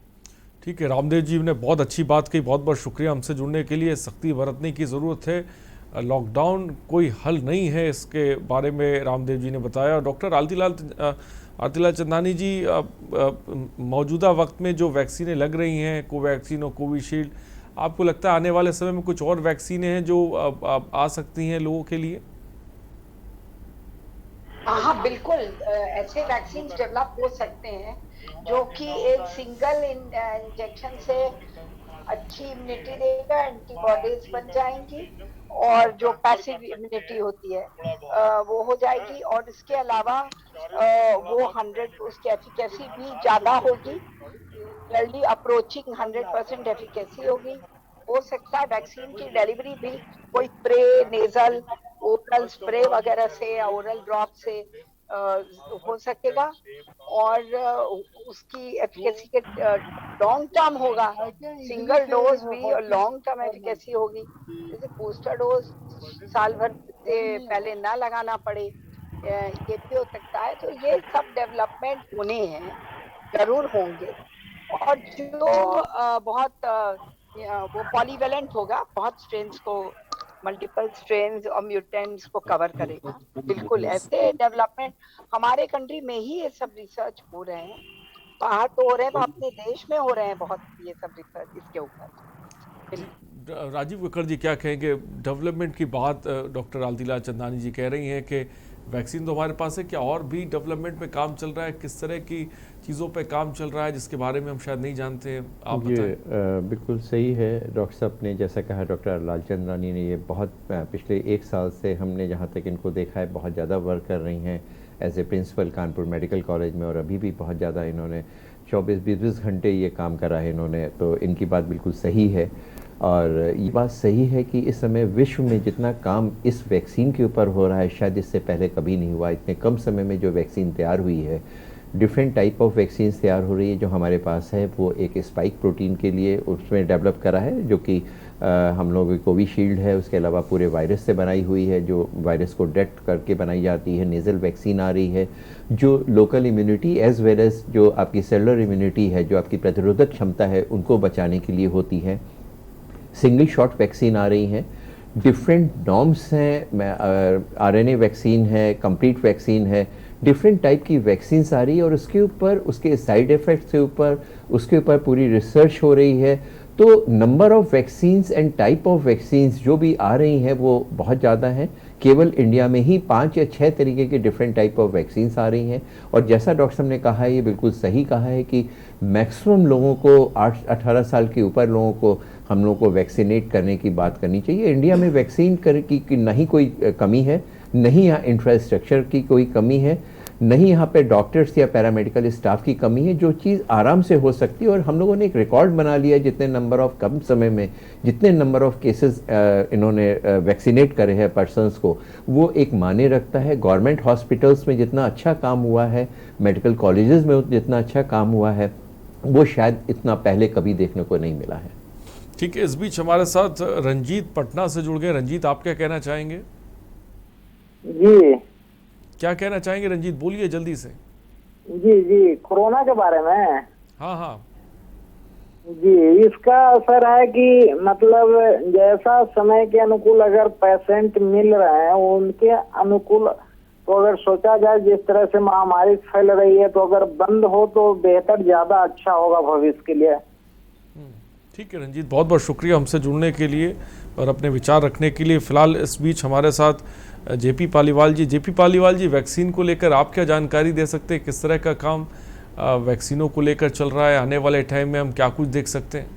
ठीक है, रामदेव जी ने बहुत अच्छी बात कही, बहुत बहुत शुक्रिया हमसे जुड़ने के लिए। सख्ती बरतने की ज़रूरत है, लॉकडाउन कोई हल नहीं है, इसके बारे में रामदेव जी ने बताया। डॉक्टर आरतीलाल चंदानी जी, मौजूदा वक्त में जो वैक्सीनें लग रही हैं, कोवैक्सीन और कोविशील्ड, आपको लगता है आने वाले समय में कुछ और वैक्सीनें हैं जो आ सकती हैं लोगों के लिए? हाँ बिल्कुल, ऐसे वैक्सीन डेवलप हो सकते हैं जो कि एक सिंगल इंजेक्शन से अच्छी इम्यूनिटी देगा, एंटीबॉडीज बन जाएंगी और जो पैसिव इम्यूनिटी होती है वो हो जाएगी। और इसके अलावा वो 100 उसकी एफिकेसी भी ज्यादा होगी, जल्दी अप्रोचिंग 100% एफिकेसी होगी। हो सकता है वैक्सीन की डिलीवरी भी कोई स्प्रे, नेजल, ओरल स्प्रे वगैरह से या ओरल ड्रॉप से हो सकेगा और उसकी एफिकेसी के लॉन्ग टर्म होगा। सिंगल डोज भी और लॉन्ग टर्म एफिकेसी होगी। जैसे बूस्टर डोज साल भर से पहले ना लगाना पड़े, ये भी हो सकता है। तो ये सब डेवलपमेंट होने हैं जरूर होंगे। और जो बहुत वो पॉलीवेलेंट होगा, बहुत स्ट्रेन्स को, मल्टीपल स्ट्रेन्स और म्यूटेंट्स को कवर करेगा। बिल्कुल ऐसे डेवलपमेंट हमारे कंट्री में ही ये सब रिसर्च हो रहे हैं, बाहर तो हो रहे हैं, तो अपने देश में हो रहे हैं बहुत ये सब रिसर्च इसके ऊपर। राजीव कक्कड़ जी क्या कहेंगे? डेवलपमेंट की बात डॉक्टर आलतीलाल चंदानी जी कह रही हैं कि वैक्सीन तो हमारे पास है, क्या और भी डेवलपमेंट में काम चल रहा है? किस तरह की चीज़ों पे काम चल रहा है जिसके बारे में हम शायद नहीं जानते हैं? आप बताएं। बिल्कुल सही है डॉक्टर साहब ने जैसा कहा, डॉक्टर लाल चंदानी ने, ये बहुत पिछले 1 साल से हमने जहाँ तक इनको देखा है बहुत ज़्यादा वर्क कर रही हैं as a principal Kanpur medical college में, और अभी भी बहुत ज़्यादा इन्होंने 24-20 घंटे ये काम करा है इन्होंने, तो इनकी बात बिल्कुल सही है। और ये बात सही है कि इस समय विश्व में जितना काम इस वैक्सीन के ऊपर हो रहा है शायद इससे पहले कभी नहीं हुआ। इतने कम समय में जो वैक्सीन तैयार हुई है, डिफरेंट टाइप ऑफ वैक्सीन तैयार हो रही है। जो हमारे पास है वो एक स्पाइक प्रोटीन के लिए उसमें डेवलप करा है, जो कि हम लोगों की कोविशील्ड है। उसके अलावा पूरे वायरस से बनाई हुई है, जो वायरस को डिटेक्ट करके बनाई जाती है। नेज़ल वैक्सीन आ रही है जो local immunity as well as जो आपकी सेलुलर इम्यूनिटी है, जो आपकी प्रतिरोधक क्षमता है, उनको बचाने के लिए होती है। सिंगल शॉट वैक्सीन आ रही हैं, डिफरेंट नॉर्म्स हैं, आरएनए वैक्सीन है, कंप्लीट वैक्सीन है, डिफरेंट टाइप की वैक्सीन्स आ रही है और उसके ऊपर, उसके साइड इफ़ेक्ट्स के ऊपर, उसके ऊपर पूरी रिसर्च हो रही है। तो number of vaccines and type of vaccines जो भी आ रही हैं वो बहुत ज़्यादा हैं। केवल इंडिया में ही 5 या 6 तरीके के डिफरेंट टाइप ऑफ वैक्सीन्स आ रही हैं। और जैसा डॉक्टर साहब ने कहा है, ये बिल्कुल सही कहा है कि मैक्सिमम लोगों को 18 साल के ऊपर लोगों को हम लोगों को वैक्सीनेट करने की बात करनी चाहिए। इंडिया में वैक्सीन की नहीं कोई कमी है, नहीं यहाँ इंफ्रास्ट्रक्चर की कोई कमी है, नहीं यहाँ पे डॉक्टर्स या पैरामेडिकल स्टाफ की कमी है। जो चीज़ आराम से हो सकती है, और हम लोगों ने एक रिकॉर्ड बना लिया है, जितने नंबर ऑफ कम समय में जितने नंबर ऑफ केसेस इन्होंने वैक्सीनेट करे हैं पर्सनस को, वो एक माने रखता है। गवर्नमेंट हॉस्पिटल्स में जितना अच्छा काम हुआ है, मेडिकल कॉलेजेस में जितना अच्छा काम हुआ है, वो शायद इतना पहले कभी देखने को नहीं मिला है। ठीक है, इस बीच हमारे साथ रंजीत पटना से जुड़ गए। रंजीत, आप क्या कहना चाहेंगे? जी, क्या कहना चाहेंगे रंजीत? बोलिए जल्दी से। जी, कोरोना के बारे में। हाँ जी, इसका असर है कि मतलब जैसा समय के अनुकूल अगर पेशेंट मिल रहे हैं उनके अनुकूल, तो अगर सोचा जाए जिस तरह से महामारी फैल रही है, तो अगर बंद हो तो बेहतर, ज्यादा अच्छा होगा भविष्य के लिए। ठीक है रंजीत, बहुत बहुत शुक्रिया हमसे जुड़ने के लिए और अपने विचार रखने के लिए। फिलहाल इस बीच हमारे साथ जेपी पालीवाल जी। जेपी पालीवाल जी, वैक्सीन को लेकर आप क्या जानकारी दे सकते हैं? किस तरह का काम वैक्सीनों को लेकर चल रहा है? आने वाले टाइम में हम क्या कुछ देख सकते हैं?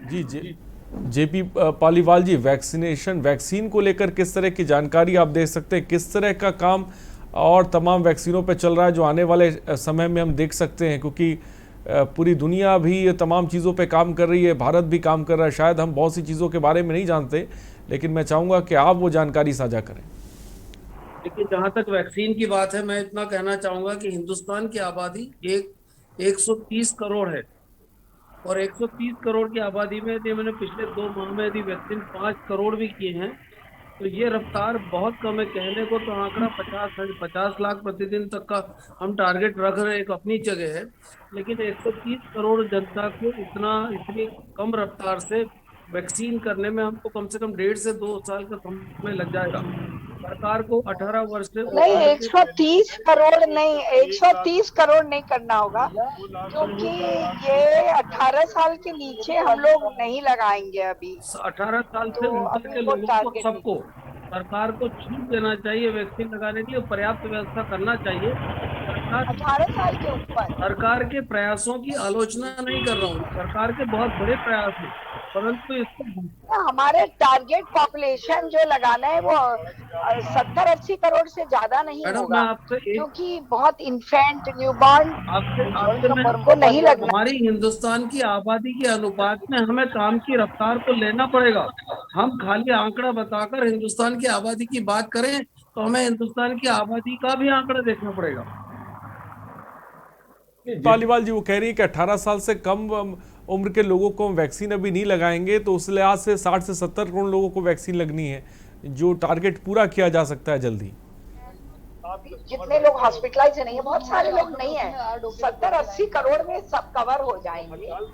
जी जेपी पालीवाल जी, वैक्सीन को लेकर किस तरह की जानकारी आप दे सकते हैं? किस तरह का काम और तमाम वैक्सीनों पे चल रहा है जो आने वाले समय में हम देख सकते हैं? क्योंकि पूरी दुनिया भी ये तमाम चीज़ों पे काम कर रही है, भारत भी काम कर रहा है। शायद हम बहुत सी चीज़ों के बारे में नहीं जानते, लेकिन मैं चाहूँगा कि आप वो जानकारी साझा करें। देखिए, जहाँ तक वैक्सीन की बात है, मैं इतना कहना चाहूँगा कि हिंदुस्तान की आबादी 130 करोड़ है, और 130 करोड़ की आबादी में यदि मैंने पिछले 2 माह में यदि वैक्सीन 5 करोड़ भी किए हैं, तो ये रफ्तार बहुत कम है। कहने को तो आंकड़ा 50 लाख प्रतिदिन तक का हम टारगेट रख रहे हैं, एक अपनी जगह है, लेकिन 130 करोड़ जनता को इतनी कम रफ्तार से वैक्सीन करने में हमको कम से कम 1.5 से 2 साल का समय लग जाएगा। सरकार को 18 वर्ष से नहीं, 130 करोड़ नहीं, 130 करोड़ नहीं करना होगा, क्योंकि ये 18 साल के नीचे हम लोग नहीं लगाएंगे अभी। 18 साल से ऊपर के लोगों को, सबको सरकार को छूट देना चाहिए वैक्सीन लगाने की, पर्याप्त व्यवस्था करना चाहिए। 18 साल के ऊपर सरकार के प्रयासों की आलोचना नहीं कर रहा हूँ, सरकार के बहुत बड़े प्रयास हैं, परंतु इसको हमारे टारगेट पॉपुलेशन जो लगाना है वो 70-80 करोड़ से ज्यादा नहीं होगा, क्योंकि बहुत इन्फेंट, न्यूबॉर्न को नहीं लगना। हमारी हिंदुस्तान की आबादी के अनुपात में हमें काम की रफ्तार को लेना पड़ेगा। हम खाली आंकड़ा बताकर हिंदुस्तान की आबादी की बात करें तो हमें हिंदुस्तान की आबादी का भी आंकड़ा देखना पड़ेगा। पालीवाल जी, वो कह रही है कि 18 साल से कम उम्र के लोगों को हम वैक्सीन अभी नहीं लगाएंगे, तो उस लिहाज से 60 से 70 करोड़ लोगों को वैक्सीन लगनी है। जो टारगेट पूरा किया जा सकता है जल्दी? जितने लोग हॉस्पिटलाइज नहीं है, बहुत सारे लोग नहीं है, 70-80 करोड़ में सब कवर हो जाएंगे। और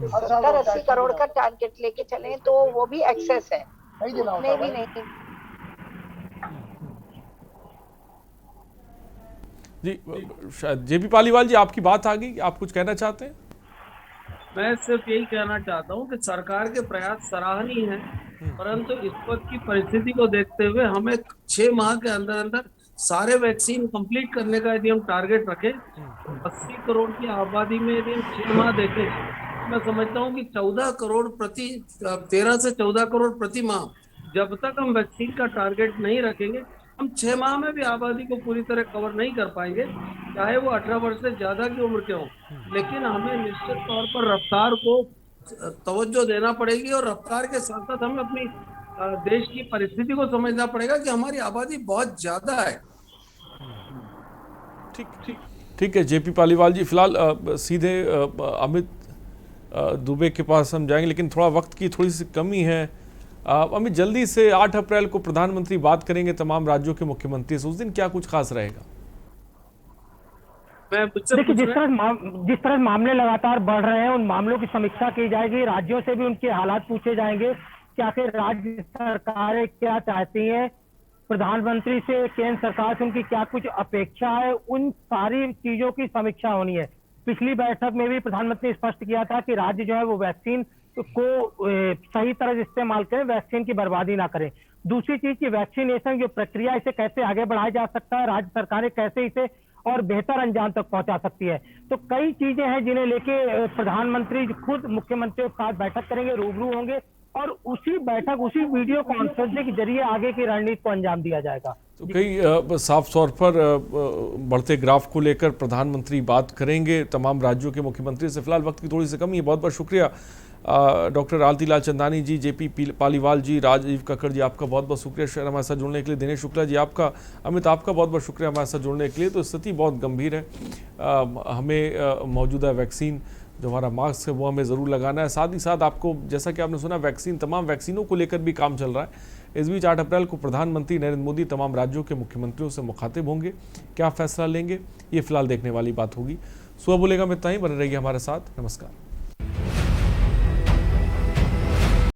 70-80 करोड़ का टारगेट लेके चले तो वो भी एक्सेस है, उतने भी नहीं। जी शायद जेपी पालीवाल जी आपकी बात आ गई, आप कुछ कहना चाहते हैं? मैं सिर्फ यही कहना चाहता हूँ कि सरकार के प्रयास सराहनीय हैं, परंतु इस वक्त की परिस्थिति को देखते हुए हमें 6 माह के अंदर अंदर सारे वैक्सीन कंप्लीट करने का यदि हम टारगेट रखें, 80 करोड़ की आबादी में यदि हम 6 माह देखें, मैं समझता हूँ कि 13 से 14 करोड़ प्रति माह, जब तक हम वैक्सीन का टारगेट नहीं रखेंगे, हम 6 माह में भी आबादी को पूरी तरह कवर नहीं कर पाएंगे, चाहे वो 18 वर्ष से ज्यादा की उम्र के हों। लेकिन हमें निश्चित तौर पर रफ्तार को तवज्जो देना पड़ेगी और रफ्तार के साथ साथ हमें अपनी देश की परिस्थिति को समझना पड़ेगा कि हमारी आबादी बहुत ज्यादा है। ठीक है जेपी पालीवाल जी, फिलहाल सीधे अमित दुबे के पास हम जाएंगे, लेकिन थोड़ा वक्त की थोड़ी सी कमी है। अमित, जल्दी से 8 अप्रैल को प्रधानमंत्री बात करेंगे तमाम राज्यों के मुख्यमंत्री से, उस दिन क्या कुछ खास रहेगा? देखिए, जिस तरह मामले लगातार बढ़ रहे हैं, उन मामलों की समीक्षा की जाएगी, राज्यों से भी उनके हालात पूछे जाएंगे कि आखिर राज्य सरकारें क्या चाहती हैं, प्रधानमंत्री से, केंद्र सरकार से उनकी क्या कुछ अपेक्षा है, उन सारी चीजों की समीक्षा होनी है। पिछली बैठक में भी प्रधानमंत्री ने स्पष्ट किया था कि राज्य जो है वो वैक्सीन को सही तरह से इस्तेमाल करें, वैक्सीन की बर्बादी ना करें। दूसरी चीज की वैक्सीनेशन जो प्रक्रिया, इसे कैसे आगे बढ़ाया जा सकता है, राज्य सरकारें कैसे इसे और बेहतर अंजाम तक पहुंचा सकती है। तो कई चीजें हैं जिन्हें लेके प्रधानमंत्री खुद मुख्यमंत्रियों के साथ बैठक करेंगे, रूबरू होंगे और उसी बैठक, उसी वीडियो कॉन्फ्रेंसिंग के जरिए आगे की रणनीति को अंजाम दिया जाएगा। तो कई साफ तौर पर बढ़ते ग्राफ को लेकर प्रधानमंत्री बात करेंगे तमाम राज्यों के मुख्यमंत्री से। फिलहाल वक्त की थोड़ी सी कमी है। बहुत बहुत शुक्रिया डॉक्टर आलतीलाल चंदानी जी, जेपी पालीवाल जी, राजीव कक्कड़ जी, आपका बहुत बहुत शुक्रिया शहर हमारे साथ जुड़ने के लिए। दिनेश शुक्ला जी आपका, अमित आपका बहुत बहुत शुक्रिया हमारे साथ जुड़ने के लिए। तो स्थिति बहुत गंभीर है, हमें मौजूदा वैक्सीन जो हमारा मास्क है वो हमें ज़रूर लगाना है। साथ ही साथ आपको, जैसा कि आपने सुना, वैक्सीन, तमाम वैक्सीनों को लेकर भी काम चल रहा है। इस बीच 8 अप्रैल को प्रधानमंत्री नरेंद्र मोदी तमाम राज्यों के मुख्यमंत्रियों से मुखातिब होंगे। क्या फैसला लेंगे, ये फिलहाल देखने वाली बात होगी। सुबह बोलेगा में इतना ही, बने रहिए हमारे साथ। नमस्कार।